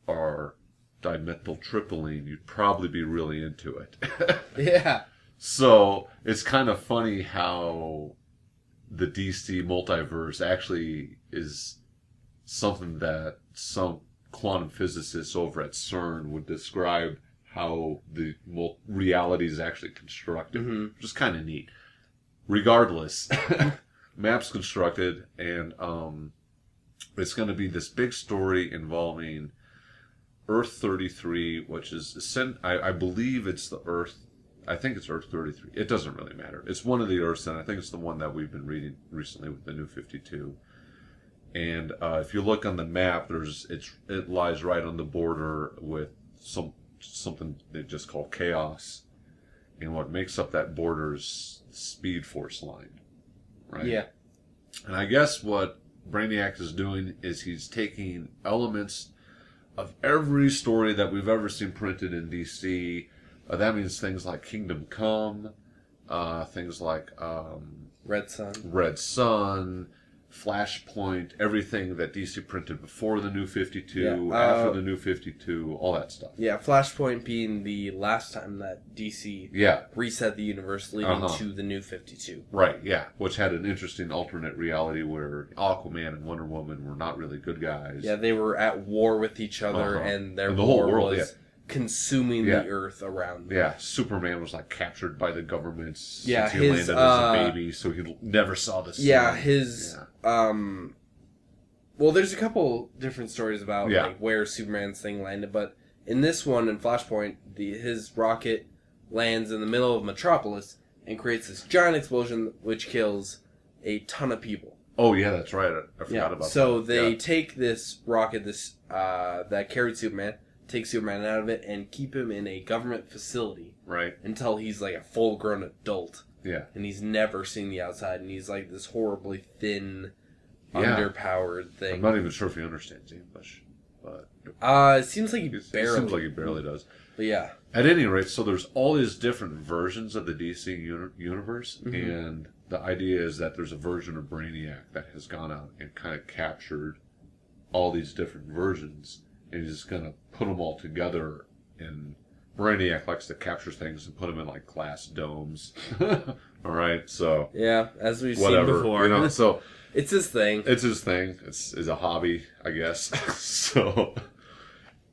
or dimethyltryptamine, you'd probably be really into it. Yeah. So it's kind of funny how the DC multiverse actually is something that some quantum physicists over at CERN would describe how the reality is actually constructed, which is kind of neat. Regardless, map's constructed, and it's going to be this big story involving Earth 33, which is I believe it's the Earth. I think it's Earth 33. It doesn't really matter. It's one of the Earths, and I think it's the one that we've been reading recently with the New 52. And if you look on the map, it lies right on the border with something they just call chaos, and what makes up that border is the Speed Force line, right? Yeah. And I guess what Brainiac is doing is he's taking elements of every story that we've ever seen printed in DC. That means things like Kingdom Come, things like Red Sun, Flashpoint, everything that DC printed before the New 52, after the New 52, all that stuff. Yeah, Flashpoint being the last time that DC reset the universe leading to the New 52. Right, yeah, which had an interesting alternate reality where Aquaman and Wonder Woman were not really good guys. Yeah, they were at war with each other, and the whole world was consuming the Earth around them. Yeah, Superman was like captured by the government since he landed as a baby, so he never saw the sun. Yeah, well, there's a couple different stories about like where Superman's thing landed, but in this one, in Flashpoint, his rocket lands in the middle of Metropolis and creates this giant explosion which kills a ton of people. Oh yeah, that's right. I forgot about that. So they take this rocket, that carried Superman, take Superman out of it, and keep him in a government facility. Right. Until he's like a full-grown adult. Yeah. And he's never seen the outside, and he's like this horribly thin, underpowered thing. I'm not even sure if he understands English, but it seems like he barely does. But yeah. At any rate, so there's all these different versions of the DC universe, and the idea is that there's a version of Brainiac that has gone out and kind of captured all these different versions, and he's going to put them all together. And Brainiac likes to capture things and put them in like glass domes. All right, so yeah, as we've seen before, so it's his thing. It's his thing. It's a hobby, I guess. So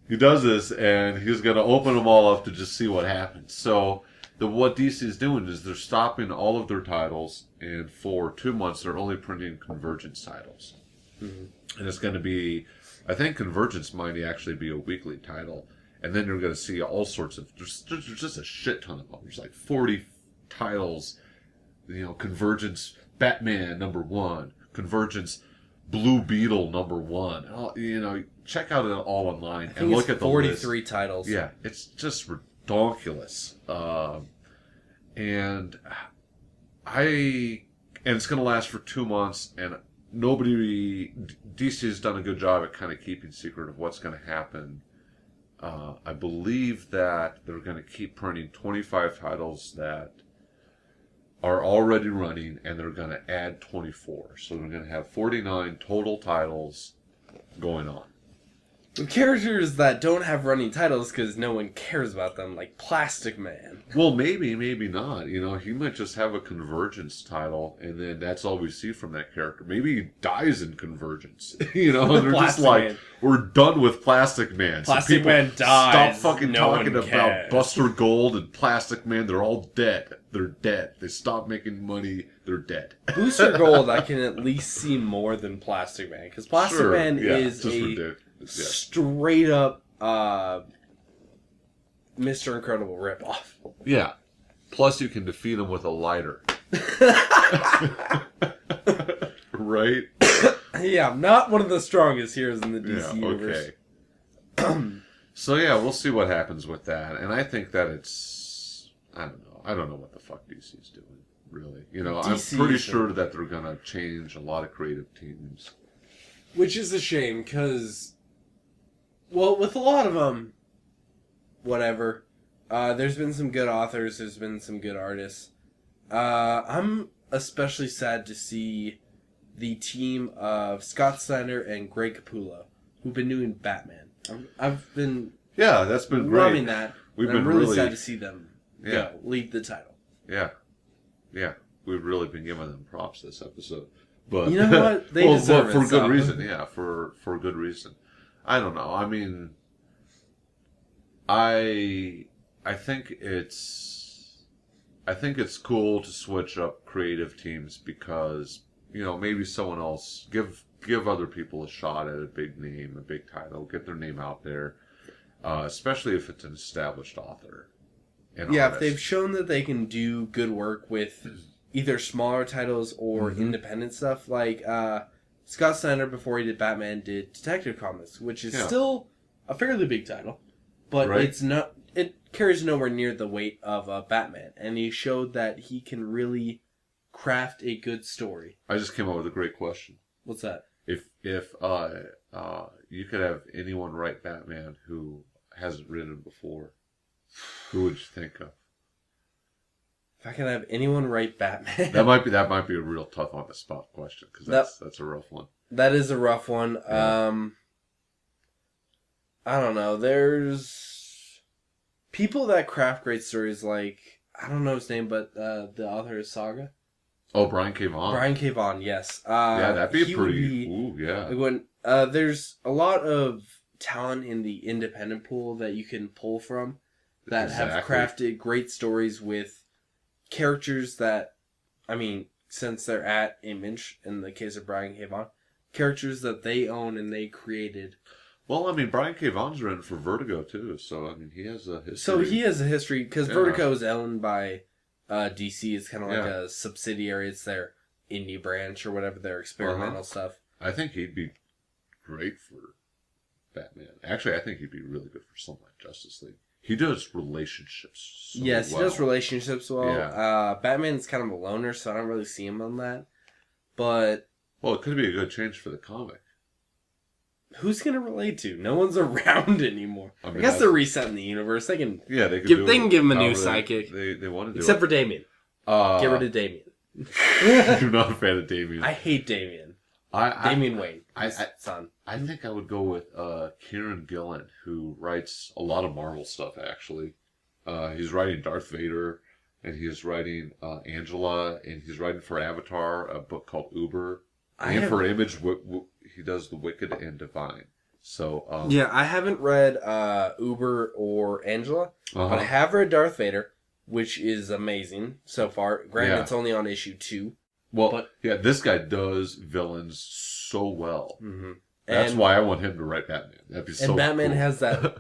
he does this, and he's going to open them all up to just see what happens. So what DC is doing is they're stopping all of their titles, and for 2 months they're only printing Convergence titles, and it's going to be. I think Convergence might actually be a weekly title, and then you're going to see all sorts of... There's just a shit ton of them. There's like 40 titles, Convergence Batman #1, Convergence Blue Beetle #1. Check out it all online and look at the 43 list. titles. Yeah, it's just ridiculous. And it's going to last for 2 months, and DC has done a good job at kind of keeping secret of what's going to happen. I believe that they're going to keep printing 25 titles that are already running, and they're going to add 24. So they're going to have 49 total titles going on. With characters that don't have running titles because no one cares about them, like Plastic Man. Well, maybe not. He might just have a Convergence title, and then that's all we see from that character. Maybe he dies in Convergence. And they're just like, we're done with Plastic Man. Plastic Man dies. Stop fucking talking about Buster Gold and Plastic Man. They're all dead. They're dead. They stop making money. They're dead. Booster Gold, I can at least see more than Plastic Man, because Plastic Man is straight up Mr. Incredible ripoff. Yeah. Plus you can defeat him with a lighter. Right? Yeah, not one of the strongest heroes in the DC universe. Okay. So yeah, we'll see what happens with that. And I think that it's... I don't know. I don't know what the fuck DC's doing, really. I'm pretty sure that they're going to change a lot of creative teams. Which is a shame, because... Well, with a lot of them, whatever. There's been some good authors. There's been some good artists. I'm especially sad to see the team of Scott Snyder and Greg Capullo, who've been doing Batman. I've been that's been great. Loving that. I'm really sad to see them lead the title. Yeah. We've really been giving them props this episode. But you know what? They deserve it. For good reason. Yeah, for good reason. I don't know. I mean, think it's cool to switch up creative teams because maybe someone else give other people a shot at a big name, a big title, get their name out there, especially if it's an established author. If they've shown that they can do good work with either smaller titles or independent stuff, like Scott Snyder before he did Batman did Detective Comics, which is still a fairly big title, but it's not. It carries nowhere near the weight of Batman, and he showed that he can really craft a good story. I just came up with a great question. What's that? If you could have anyone write Batman who hasn't written before, who would you think of? If I could have anyone write Batman, that might be a real tough on the spot question because that's a rough one. That is a rough one. Yeah. I don't know. There's people that craft great stories like, I don't know his name, but the author of Saga. Oh, Brian K. Vaughan. Brian K. Vaughan, yes. That'd be a pretty... Ooh, yeah. There's a lot of talent in the independent pool that you can pull from that have crafted great stories with characters that, since they're at Image, in the case of Brian K. Vaughan, characters that they own and they created. Well, Brian K. Vaughan's written for Vertigo, too, so, he has a history. So he has a history, because Vertigo is owned by DC. It's kind of like a subsidiary. It's their indie branch or whatever, their experimental stuff. I think he'd be great for Batman. Actually, I think he'd be really good for something like Justice League. He does relationships so well. He does relationships well. Yeah. Batman's kind of a loner, so I don't really see him on that. But... Well, it could be a good change for the comic. Who's going to relate to? No one's around anymore. I guess they're resetting the universe. They can they can give him a new psychic. They want to do Except for Damian. Get rid of Damian. You're not a fan of Damian. I hate Damian. Damian Wayne. Son. I think I would go with Kieran Gillen, who writes a lot of Marvel stuff, actually. He's writing Darth Vader, and he's writing Angela, and he's writing for Avatar, a book called Uber. And for Image, he does The Wicked and Divine. So I haven't read Uber or Angela, but I have read Darth Vader, which is amazing so far. Granted, it's only on issue 2. Well, this guy does villains so well. Mm-hmm. That's why I want him to write Batman. That'd be so cool. And Batman has that...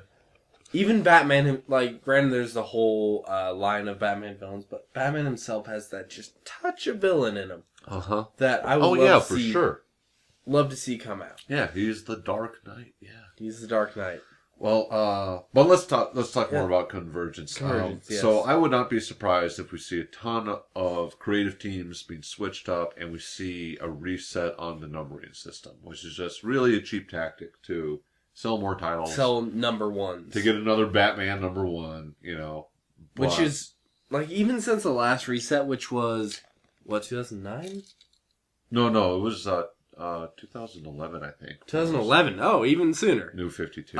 Even Batman, granted, there's the whole line of Batman villains, but Batman himself has that just touch of villain in him. That I would love to see, sure. Love to see come out. Yeah, he's the Dark Knight. Yeah, he's the Dark Knight. Well, but let's talk more about Convergence. Yes. So I would not be surprised if we see a ton of creative teams being switched up, and we see a reset on the numbering system, which is just really a cheap tactic to sell more titles, sell number ones, to get another Batman number 1. Which is even since the last reset, which was 2009? No, it was 2011, I think. 2011. Oh, even sooner. New 52.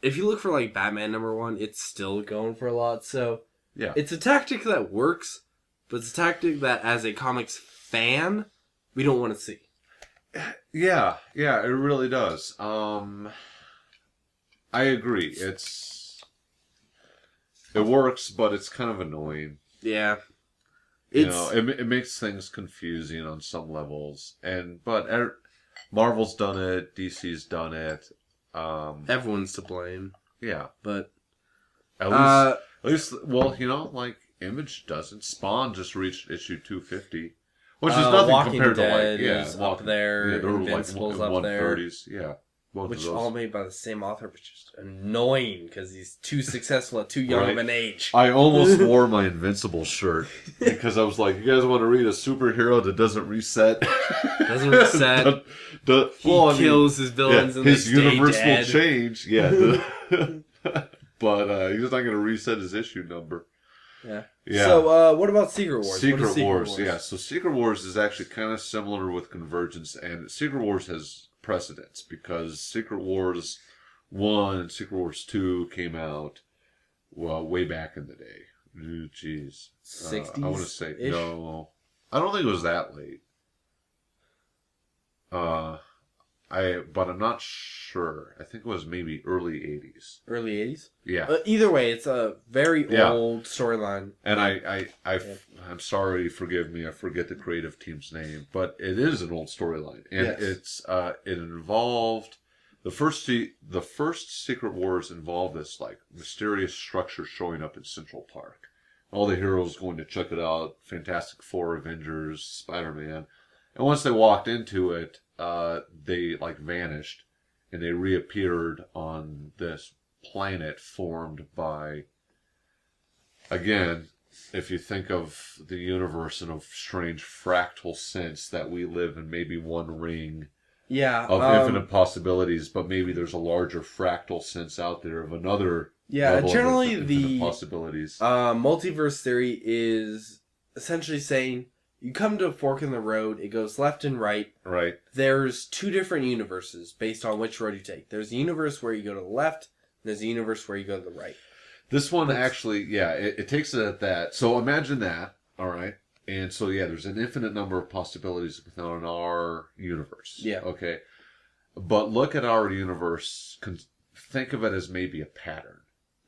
If you look for Batman number 1, it's still going for a lot. So yeah, it's a tactic that works, but it's a tactic that, as a comics fan, we don't want to see. Yeah, it really does. I agree. It works, but it's kind of annoying. Yeah. It makes things confusing on some levels, but Marvel's done it, DC's done it. Everyone's to blame. Yeah, but at least, Image doesn't. Spawn just reached issue 250, which is nothing Walking compared Dead to is up there. They were Invincible's up there. 130s. Yeah. Which all made by the same author, which is annoying because he's too successful at too young of an age. I almost wore my Invincible shirt because I was like, you guys want to read a superhero that doesn't reset? Doesn't reset. He kills his villains and his they stay universe dead. will change. Yeah. But he's not going to reset his issue number. Yeah. So what about Secret Wars? Secret Wars, yeah. So Secret Wars is actually kind of similar with Convergence, and Secret Wars has precedence because Secret Wars 1 and Secret Wars 2 came out way back in the day. Ooh, jeez. 60s? I want to say no. I don't think it was that late. but I'm not sure. I think it was maybe early 80s. Early 80s? Yeah. Either way, it's a very old storyline. And I'm sorry, forgive me, I forget the creative team's name, but it is an old storyline, and it involved the first Secret Wars involved this like mysterious structure showing up in Central Park. All the heroes going to check it out. Fantastic Four, Avengers, Spider-Man, and once they walked into it, they like vanished, and they reappeared on this planet formed by, again, if you think of the universe in a strange fractal sense, that we live in maybe one ring of infinite possibilities, but maybe there's a larger fractal sense out there of another level generally of the possibilities. Multiverse theory is essentially saying you come to a fork in the road, it goes left and right. Right. There's two different universes based on which road you take. There's a universe where you go to the left, and there's a universe where you go to the right. This one actually, it takes it at that. So imagine that, all right? And so, there's an infinite number of possibilities within our universe. Yeah. Okay. But look at our universe. Think of it as maybe a pattern.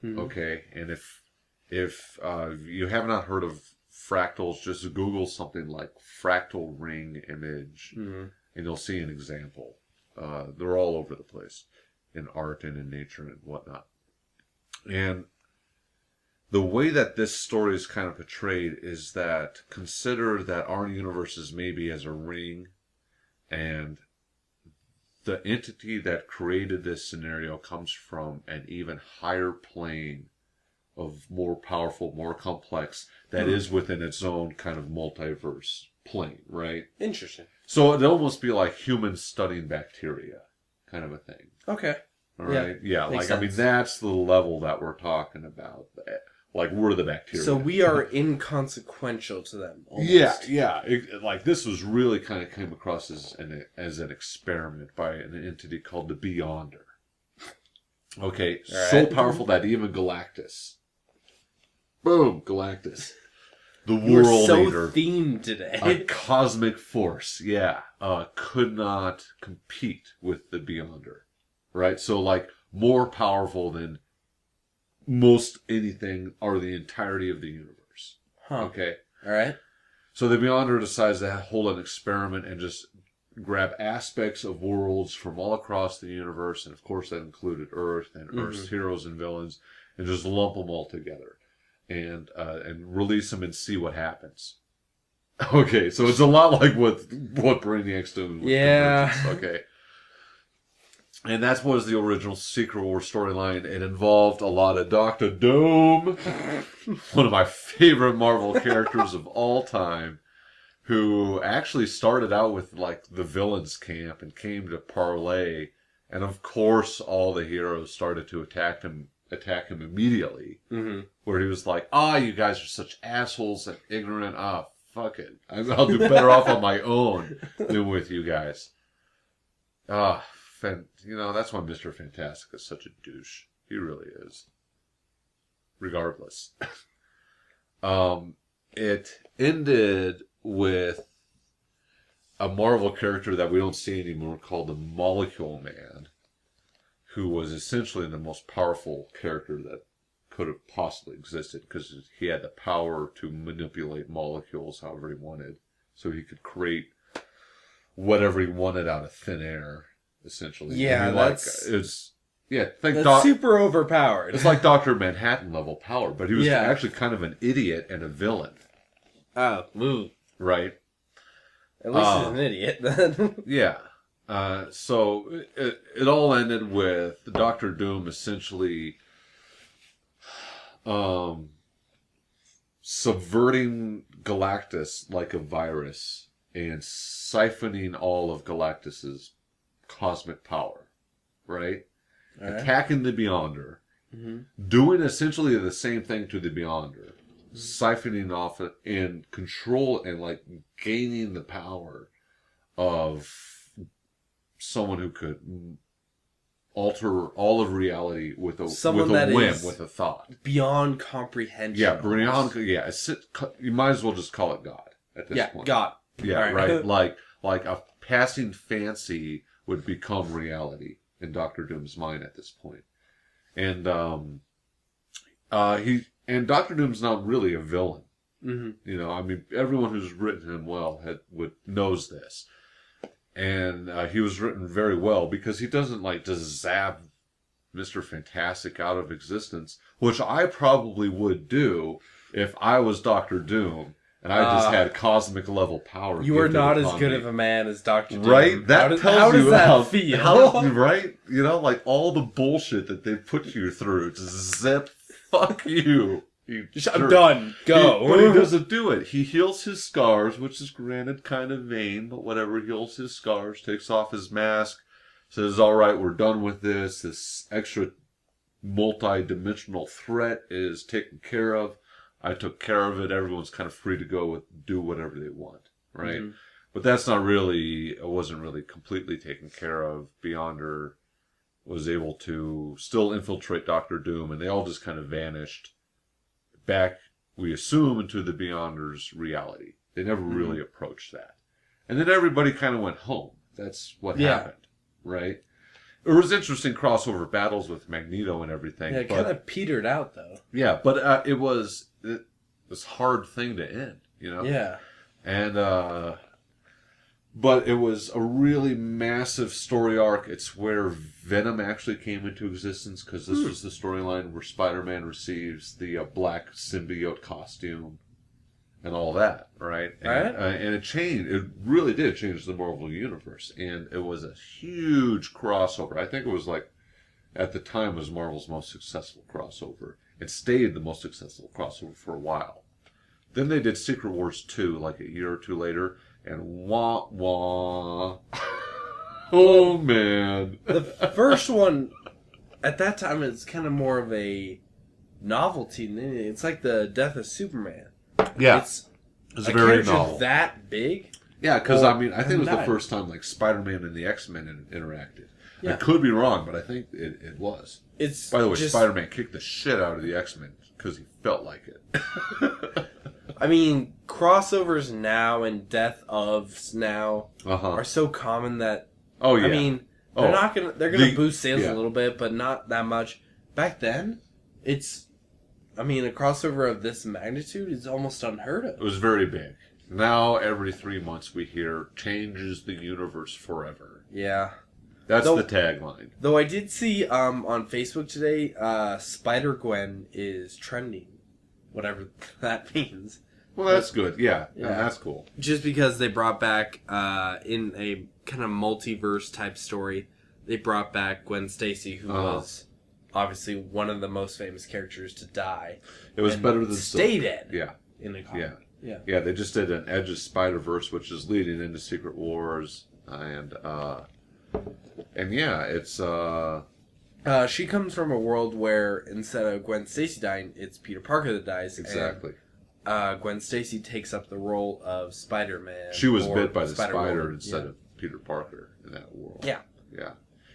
Mm-hmm. Okay. And if you have not heard of fractals, just Google something like fractal ring image, and you'll see an example. They're all over the place in art and in nature and whatnot. And the way that this story is kind of portrayed is that consider that our universe is maybe as a ring, and the entity that created this scenario comes from an even higher plane of more powerful, more complex, that is within its own kind of multiverse plane, right? Interesting. So it'd almost be like humans studying bacteria kind of a thing. Okay. All right? Yeah, Makes sense. I mean, that's the level that we're talking about. Like, we're the bacteria. So we are inconsequential to them. Almost. Yeah. Like, this was really kind of came across as an experiment by an entity called the Beyonder. Okay, so powerful that even Galactus. Boom, Galactus. The world so leader. themed today. A cosmic force, could not compete with the Beyonder. Right? So, like, more powerful than most anything or the entirety of the universe. Huh. Okay? All right. So the Beyonder decides to hold an experiment and just grab aspects of worlds from all across the universe, and of course that included Earth and Earth's heroes and villains, and just lump them all together and release them and see what happens. Okay, so it's a lot like what Brainiac's doing with Convergence. Okay. And that was the original Secret Wars storyline. It involved a lot of Dr. Doom, one of my favorite Marvel characters of all time, who actually started out with like the villains camp and came to parlay. And of course, all the heroes started to attack him immediately. Mm-hmm. Where he was like, you guys are such assholes and ignorant. Fuck it. I'll do better off on my own than with you guys. That's why Mr. Fantastic is such a douche. He really is. Regardless. It ended with a Marvel character that we don't see anymore called the Molecule Man, who was essentially the most powerful character that could have possibly existed because he had the power to manipulate molecules however he wanted. So he could create whatever he wanted out of thin air. Essentially, yeah, that's super overpowered. It's like Dr. Manhattan level power, but he was actually kind of an idiot and a villain. Right. At least he's an idiot then. Yeah. So it all ended with Dr. Doom essentially subverting Galactus like a virus and siphoning all of Galactus's cosmic power, right? Attacking the Beyonder, doing essentially the same thing to the Beyonder, siphoning off it and control and like gaining the power of someone who could alter all of reality with a whim, with a thought, beyond comprehension. Yeah, beyond. Yeah, you might as well just call it God at this point. God. Yeah, right. Like a passing fancy would become reality in Doctor Doom's mind at this point. And Doctor Doom's not really a villain. Mm-hmm. You know, I mean, everyone who's written him well knows this. And he was written very well because he doesn't like just zap Mr. Fantastic out of existence, which I probably would do if I was Doctor Doom and I just had cosmic level power. You are not as good of a man as Doctor Doom. Right? That tells how you does that feel? Right? You know, like all the bullshit that they put you through. Just zip, fuck you. I'm done. Go. But he doesn't do it. He heals his scars, which is granted kind of vain, but whatever. He heals his scars, takes off his mask, says, all right, we're done with this. This extra multi-dimensional threat is taken care of. I took care of it. Everyone's kind of free to go do whatever they want, right? Mm-hmm. But that's not really, it wasn't really completely taken care of. Beyonder was able to still infiltrate Doctor Doom, and they all just kind of vanished back, we assume, into the Beyonder's reality. They never really approached that. And then everybody kind of went home. That's what happened, right? It was interesting crossover battles with Magneto and everything. Yeah, it kind of petered out, though. Yeah, but it was this hard thing to end, you know? Yeah. And, but it was a really massive story arc. It's where Venom actually came into existence, because this was the storyline where Spider-Man receives the black symbiote costume and all that, right? And it changed. It really did change the Marvel Universe. And it was a huge crossover. I think it was like, at the time, it was Marvel's most successful crossover. It stayed the most successful crossover for a while. Then they did Secret Wars 2, like a year or two later. And wah, wah. Oh, man. The first one, at that time, it's kind of more of a novelty. It's like the death of Superman. Yeah. It's a very novel. That big? Yeah, because, I mean, I think it was the first time, like, Spider-Man and the X-Men interacted. Yeah. I could be wrong, but I think it was. By the way, Spider-Man kicked the shit out of the X-Men because he felt like it. I mean, crossovers now and death ofs now are so common that I mean, they're gonna boost sales a little bit, but not that much. Back then, a crossover of this magnitude is almost unheard of. It was very big. Now every 3 months we hear changes the universe forever. Yeah. That's the tagline. Though I did see on Facebook today, Spider-Gwen is trending. Whatever that means. Well, that's good. Yeah, that's cool. Just because they brought back, in a kind of multiverse type story, they brought back Gwen Stacy, who was obviously one of the most famous characters to die. It was better than stay dead. Yeah. In the comic. Yeah, they just did an Edge of Spider-Verse, which is leading into Secret Wars, and yeah, it's she comes from a world where instead of Gwen Stacy dying, it's Peter Parker that dies. Exactly. And, Gwen Stacy takes up the role of Spider-Man. She was bit by the spider instead of Peter Parker in that world. Yeah. Yeah.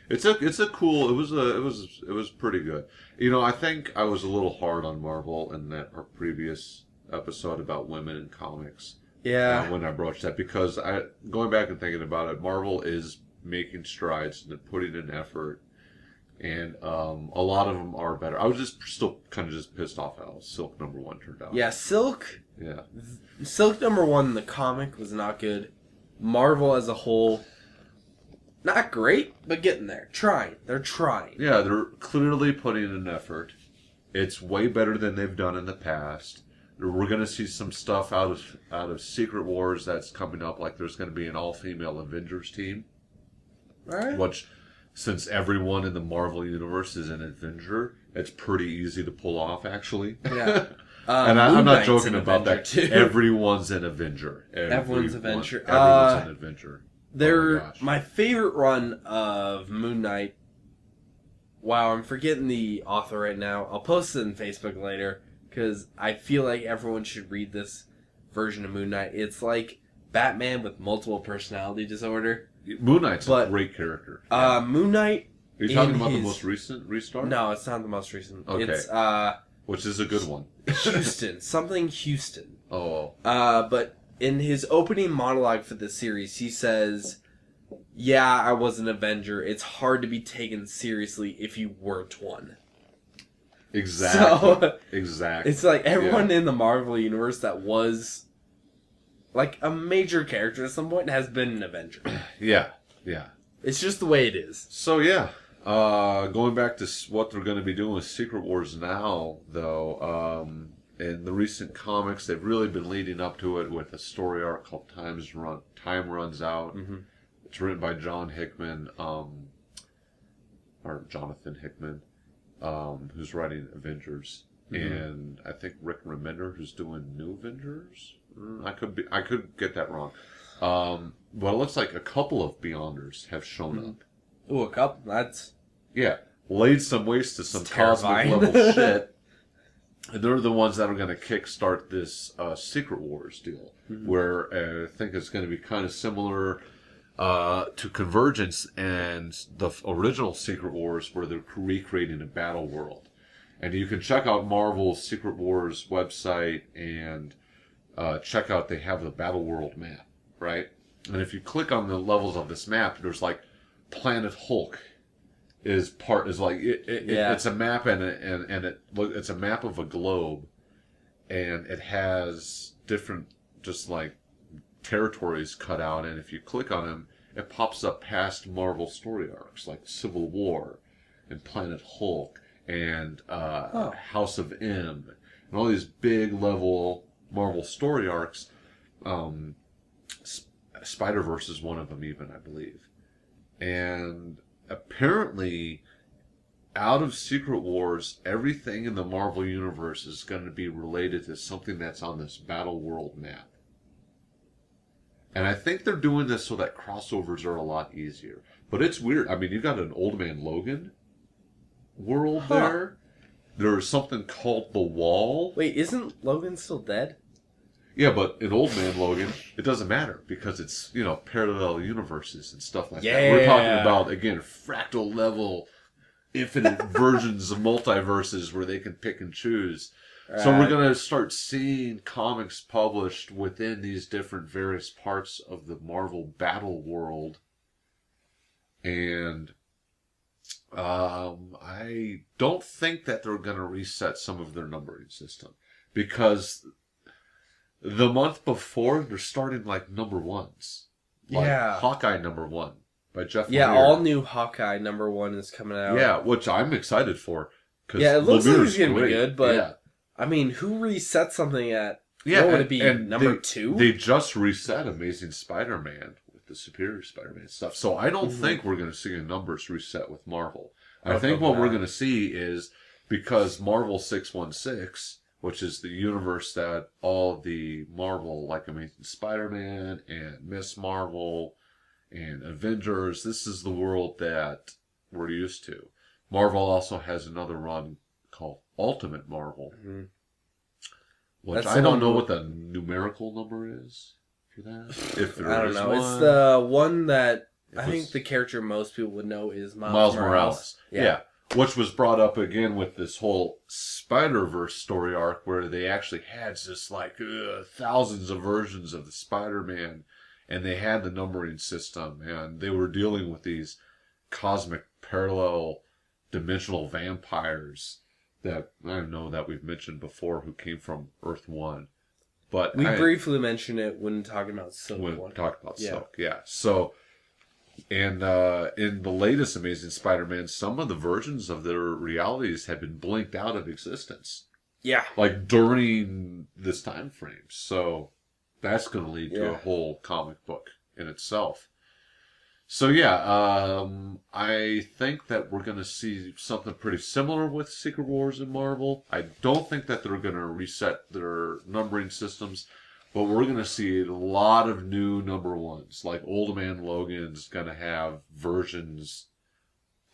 It's a cool. It was pretty good. You know, I think I was a little hard on Marvel in our previous episode about women in comics. Yeah. When I broached that, because going back and thinking about it, Marvel is making strides and putting in effort, and a lot of them are better. I was just still kind of just pissed off how Silk #1 turned out. Yeah, Silk. Yeah. Silk #1, the comic, was not good. Marvel as a whole, not great, but getting there. They're trying. Yeah, they're clearly putting in effort. It's way better than they've done in the past. We're going to see some stuff out of Secret Wars that's coming up. Like there's going to be an all-female Avengers team. All right. Which, since everyone in the Marvel Universe is an Avenger, it's pretty easy to pull off, actually. Yeah. And I'm not joking about that. Too. Everyone's an Avenger. Everyone's an Avenger. Everyone's an Avenger. My favorite run of Moon Knight. Wow, I'm forgetting the author right now. I'll post it in Facebook later, because I feel like everyone should read this version of Moon Knight. It's like Batman with multiple personality disorder. Moon Knight's a great character. Yeah. Moon Knight. Are you talking about the most recent restart? No, it's not the most recent. Okay. It's which is a good one. Houston. Oh. But in his opening monologue for the series, he says, yeah, I was an Avenger. It's hard to be taken seriously if you weren't one. Exactly. So, exactly. It's like everyone in the Marvel Universe that was like a major character at some point has been an Avenger. Yeah. It's just the way it is. So, yeah. Going back to what they're going to be doing with Secret Wars now, though, in the recent comics, they've really been leading up to it with a story arc called Time Runs Out. Mm-hmm. It's written by John Hickman, or Jonathan Hickman, who's writing Avengers, and I think Rick Remender, who's doing New Avengers. I could get that wrong. But it looks like a couple of Beyonders have shown up. Ooh, a couple? That's... Yeah. Laid some waste to some cosmic level shit. They're the ones that are going to kickstart this Secret Wars deal, where I think it's going to be kind of similar to Convergence and the original Secret Wars, where they're recreating a battle world. And you can check out Marvel's Secret Wars website and check out, they have the battle world map, right? And if you click on the levels of this map, there's like Planet Hulk it's a map it's a map of a globe, and it has different just like territories cut out, and if you click on them, it pops up past Marvel story arcs like Civil War and Planet Hulk and House of M and all these big level Marvel story arcs. Spider-Verse is one of them, even, I believe. And apparently, out of Secret Wars, everything in the Marvel Universe is going to be related to something that's on this Battle World map. And I think they're doing this so that crossovers are a lot easier. But it's weird. I mean, you got an Old Man Logan world there. There's something called The Wall. Wait, isn't Logan still dead? Yeah, but in Old Man Logan, it doesn't matter because it's, parallel universes and stuff like that. We're talking about, again, fractal level, infinite versions of multiverses where they can pick and choose. So we're going to start seeing comics published within these different various parts of the Marvel battle world. And I don't think that they're going to reset some of their numbering system, because the month before, they're starting like number ones. Like Hawkeye #1 by Jeff Lemire. Yeah, all new Hawkeye #1 is coming out. Yeah, which I'm excited for. Yeah, it looks like it's going to be good, but I mean, who resets something at... would it be number 2? They just reset Amazing Spider-Man with the Superior Spider-Man stuff. So I don't think we're going to see a numbers reset with Marvel. I think what we're going to see is, because Marvel 616... which is the universe that all the Marvel, like Amazing Spider-Man and Miss Marvel and Avengers, this is the world that we're used to. Marvel also has another run called Ultimate Marvel, which I don't know what the numerical number is for that. If there I don't know. One. It's the one that I think the character most people would know is Miles Morales. Yeah. Which was brought up again with this whole Spider-Verse story arc, where they actually had just like thousands of versions of the Spider-Man, and they had the numbering system, and they were dealing with these cosmic parallel dimensional vampires that I know that we've mentioned before, who came from Earth 1. But we briefly mentioned it when talking about Silk. Silk, yeah. So... And in the latest Amazing Spider-Man, some of the versions of their realities have been blinked out of existence. Yeah. Like during this time frame. So that's going to lead to a whole comic book in itself. So I think that we're going to see something pretty similar with Secret Wars and Marvel. I don't think that they're going to reset their numbering systems. But we're going to see a lot of new #1s. Like Old Man Logan's going to have versions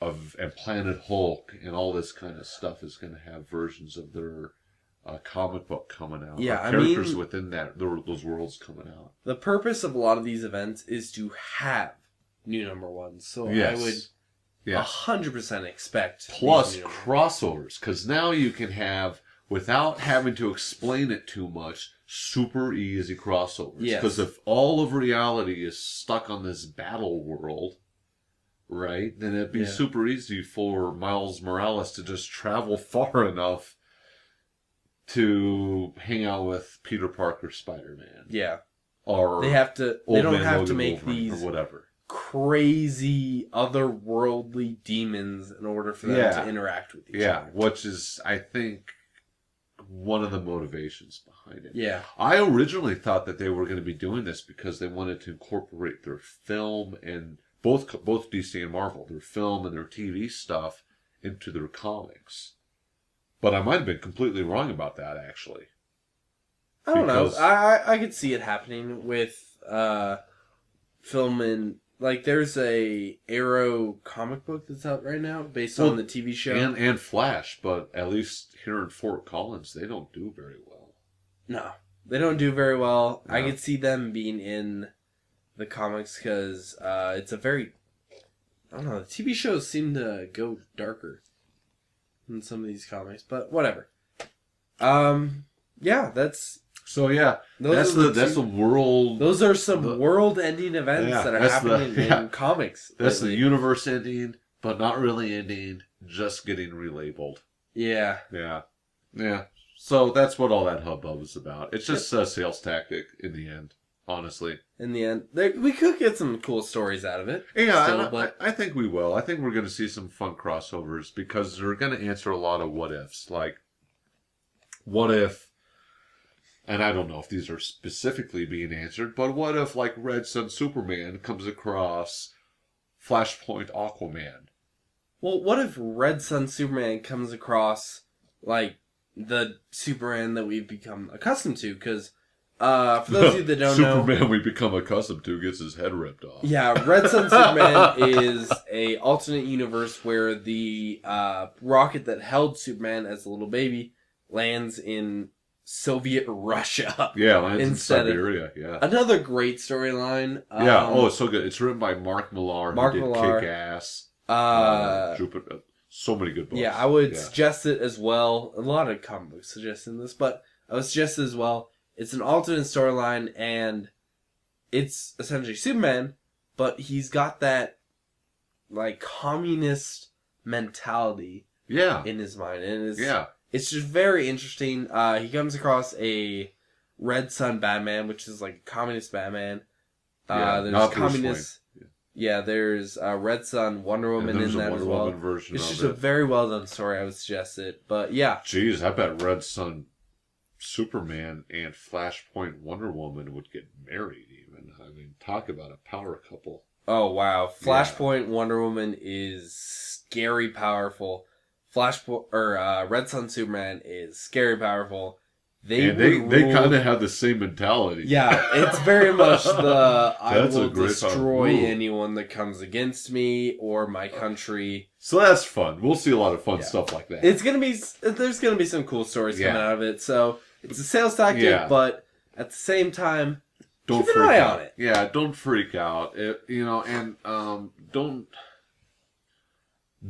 of... And Planet Hulk and all this kind of stuff is going to have versions of their comic book coming out. Yeah, characters within those worlds coming out. The purpose of a lot of these events is to have new #1s. So I would 100% expect... Plus crossovers. Because now you can have... without having to explain it too much, super easy crossovers. Yes. Because if all of reality is stuck on this battle world, right, then it'd be super easy for Miles Morales to just travel far enough to hang out with Peter Parker, Spider-Man. Yeah. Or they don't have to make Wolverine, these or whatever crazy otherworldly demons in order for them to interact with each other. Which is, I think, one of the motivations behind it. Yeah. I originally thought that they were going to be doing this because they wanted to incorporate their film and both DC and Marvel, their film and their TV stuff into their comics. But I might have been completely wrong about that, actually. I don't know. I could see it happening with film and... Like, there's a Arrow comic book that's out right now based on the TV show. And Flash, but at least here in Fort Collins, they don't do very well. No, they don't do very well. No. I could see them being in the comics because it's a very... I don't know, the TV shows seem to go darker in some of these comics, but whatever. Yeah, that's... So yeah, that's the world. Those are some world-ending events that are happening in comics. That's lately. The universe ending, but not really ending, just getting relabeled. Yeah. So that's what all that hubbub is about. It's just a sales tactic in the end, honestly. In the end, we could get some cool stories out of it. Yeah, I think we will. I think we're going to see some fun crossovers because they're going to answer a lot of what ifs. Like, what if? And I don't know if these are specifically being answered, but what if, like, Red Sun Superman comes across Flashpoint Aquaman? Well, what if Red Sun Superman comes across, like, the Superman that we've become accustomed to? Because, for those of you that don't know... Superman we become accustomed to gets his head ripped off. Yeah, Red Sun Superman is a alternate universe where the rocket that held Superman as a little baby lands in... Soviet Russia. Yeah, lands in Siberia. Yeah, another great storyline. It's so good. It's written by Mark Millar. Who did Kick-Ass. Jupiter. So many good books. Yeah, I would suggest it as well. A lot of comic books suggesting this, but I would suggest it as well. It's an alternate storyline, and it's essentially Superman, but he's got that like communist mentality. In his mind, and it's just very interesting. He comes across a Red Sun Batman, which is like a communist Batman. There's communist. There's Red Sun Wonder Woman in that as well. It's just a very well done story. I would suggest it, but yeah. Jeez, I bet Red Sun Superman and Flashpoint Wonder Woman would get married. Even talk about a power couple. Oh wow, Flashpoint Wonder Woman is scary powerful. Red Sun Superman is scary powerful. They kind of have the same mentality. Yeah, it's very much I will destroy anyone that comes against me or my country. So that's fun. We'll see a lot of fun stuff like that. There's gonna be some cool stories coming out of it. So it's a sales tactic, but at the same time, keep an eye on it. Yeah, don't freak out.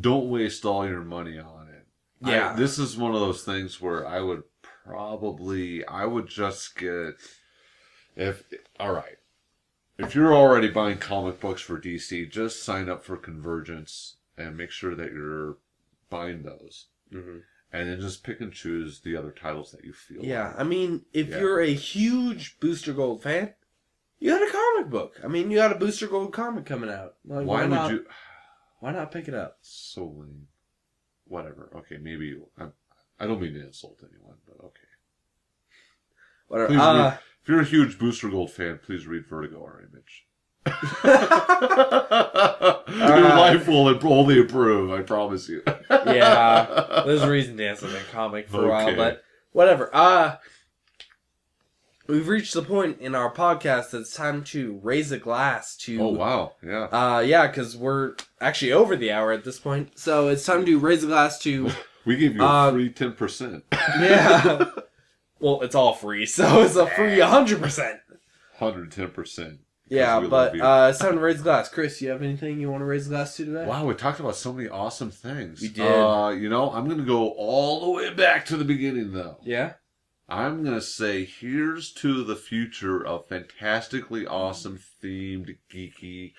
Don't waste all your money on it. Yeah. This is one of those things where I would just get... If you're already buying comic books for DC, just sign up for Convergence and make sure that you're buying those. Mm-hmm. And then just pick and choose the other titles that you feel like. If you're a huge Booster Gold fan, you got a comic book. You got a Booster Gold comic coming out. Like, why not pick it up? So lame. Whatever. Okay, maybe I don't mean to insult anyone, but okay. Whatever. If you're a huge Booster Gold fan, please read Vertigo, our image. Your life will only improve, I promise you. Yeah, there's a reason to answer that comic for a while, but whatever. We've reached the point in our podcast that it's time to raise a glass to... Oh, wow. Yeah. Because we're actually over the hour at this point. So it's time to raise a glass to... We gave you a free 10%. Yeah. Well, it's all free, so it's a free 100%. 110%. Yeah, but it's time to raise the glass. Chris, you have anything you want to raise the glass to today? Wow, we talked about so many awesome things. We did. You know, I'm going to go all the way back to the beginning, though. Yeah? I'm going to say, here's to the future of fantastically awesome, themed, geeky,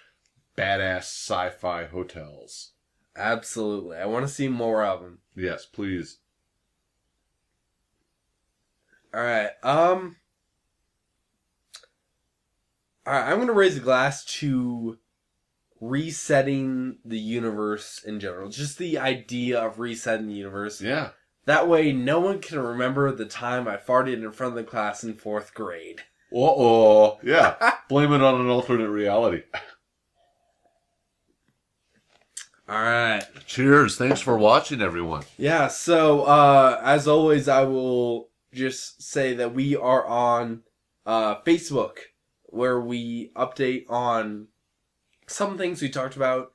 badass sci-fi hotels. Absolutely. I want to see more of them. Yes, please. All right. All right, I'm going to raise a glass to resetting the universe in general. Just the idea of resetting the universe. Yeah. That way, no one can remember the time I farted in front of the class in 4th grade. Uh-oh. Yeah. Blame it on an alternate reality. All right. Cheers. Thanks for watching, everyone. Yeah, so, as always, I will just say that we are on Facebook, where we update on some things we talked about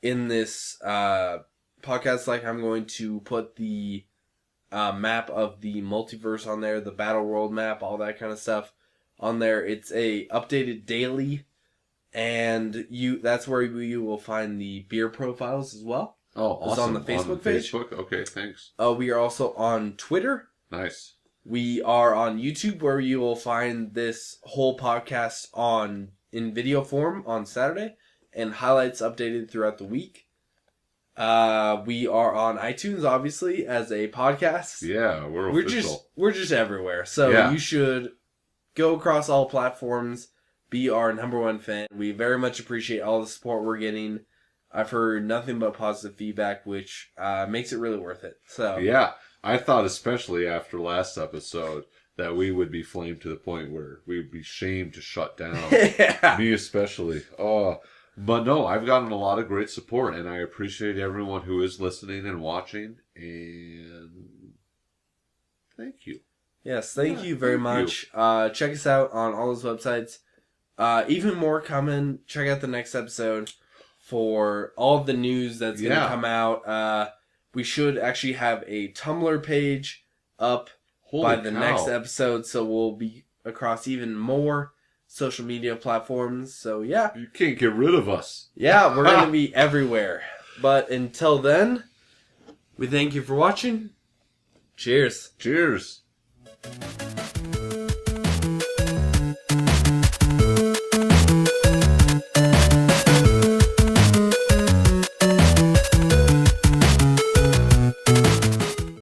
in this podcast. Like, I'm going to put the map of the multiverse on there, the Battle World map, all that kind of stuff on there. It's a updated daily, and that's where you will find the beer profiles as well. Oh, awesome. It's on the Facebook page. Facebook? Okay, thanks. We are also on Twitter. Nice. We are on YouTube, where you will find this whole podcast in video form on Saturday, and highlights updated throughout the week. We are on iTunes, obviously, as a podcast. Yeah, we're official. We're just everywhere. So You should go across all platforms, be our #1 fan. We very much appreciate all the support we're getting. I've heard nothing but positive feedback, which makes it really worth it. So yeah. I thought, especially after last episode, that we would be flamed to the point where we would be shamed to shut down. Yeah. Me especially. Oh, but no, I've gotten a lot of great support, and I appreciate everyone who is listening and watching. And thank you. Yes, thank you very much. Check us out on all those websites. Even more coming. Check out the next episode for all of the news that's going to come out. We should actually have a Tumblr page up by the next episode, so we'll be across even more social media platforms. So, yeah. You can't get rid of us. Yeah, we're going to be everywhere. But until then, we thank you for watching. Cheers. Cheers.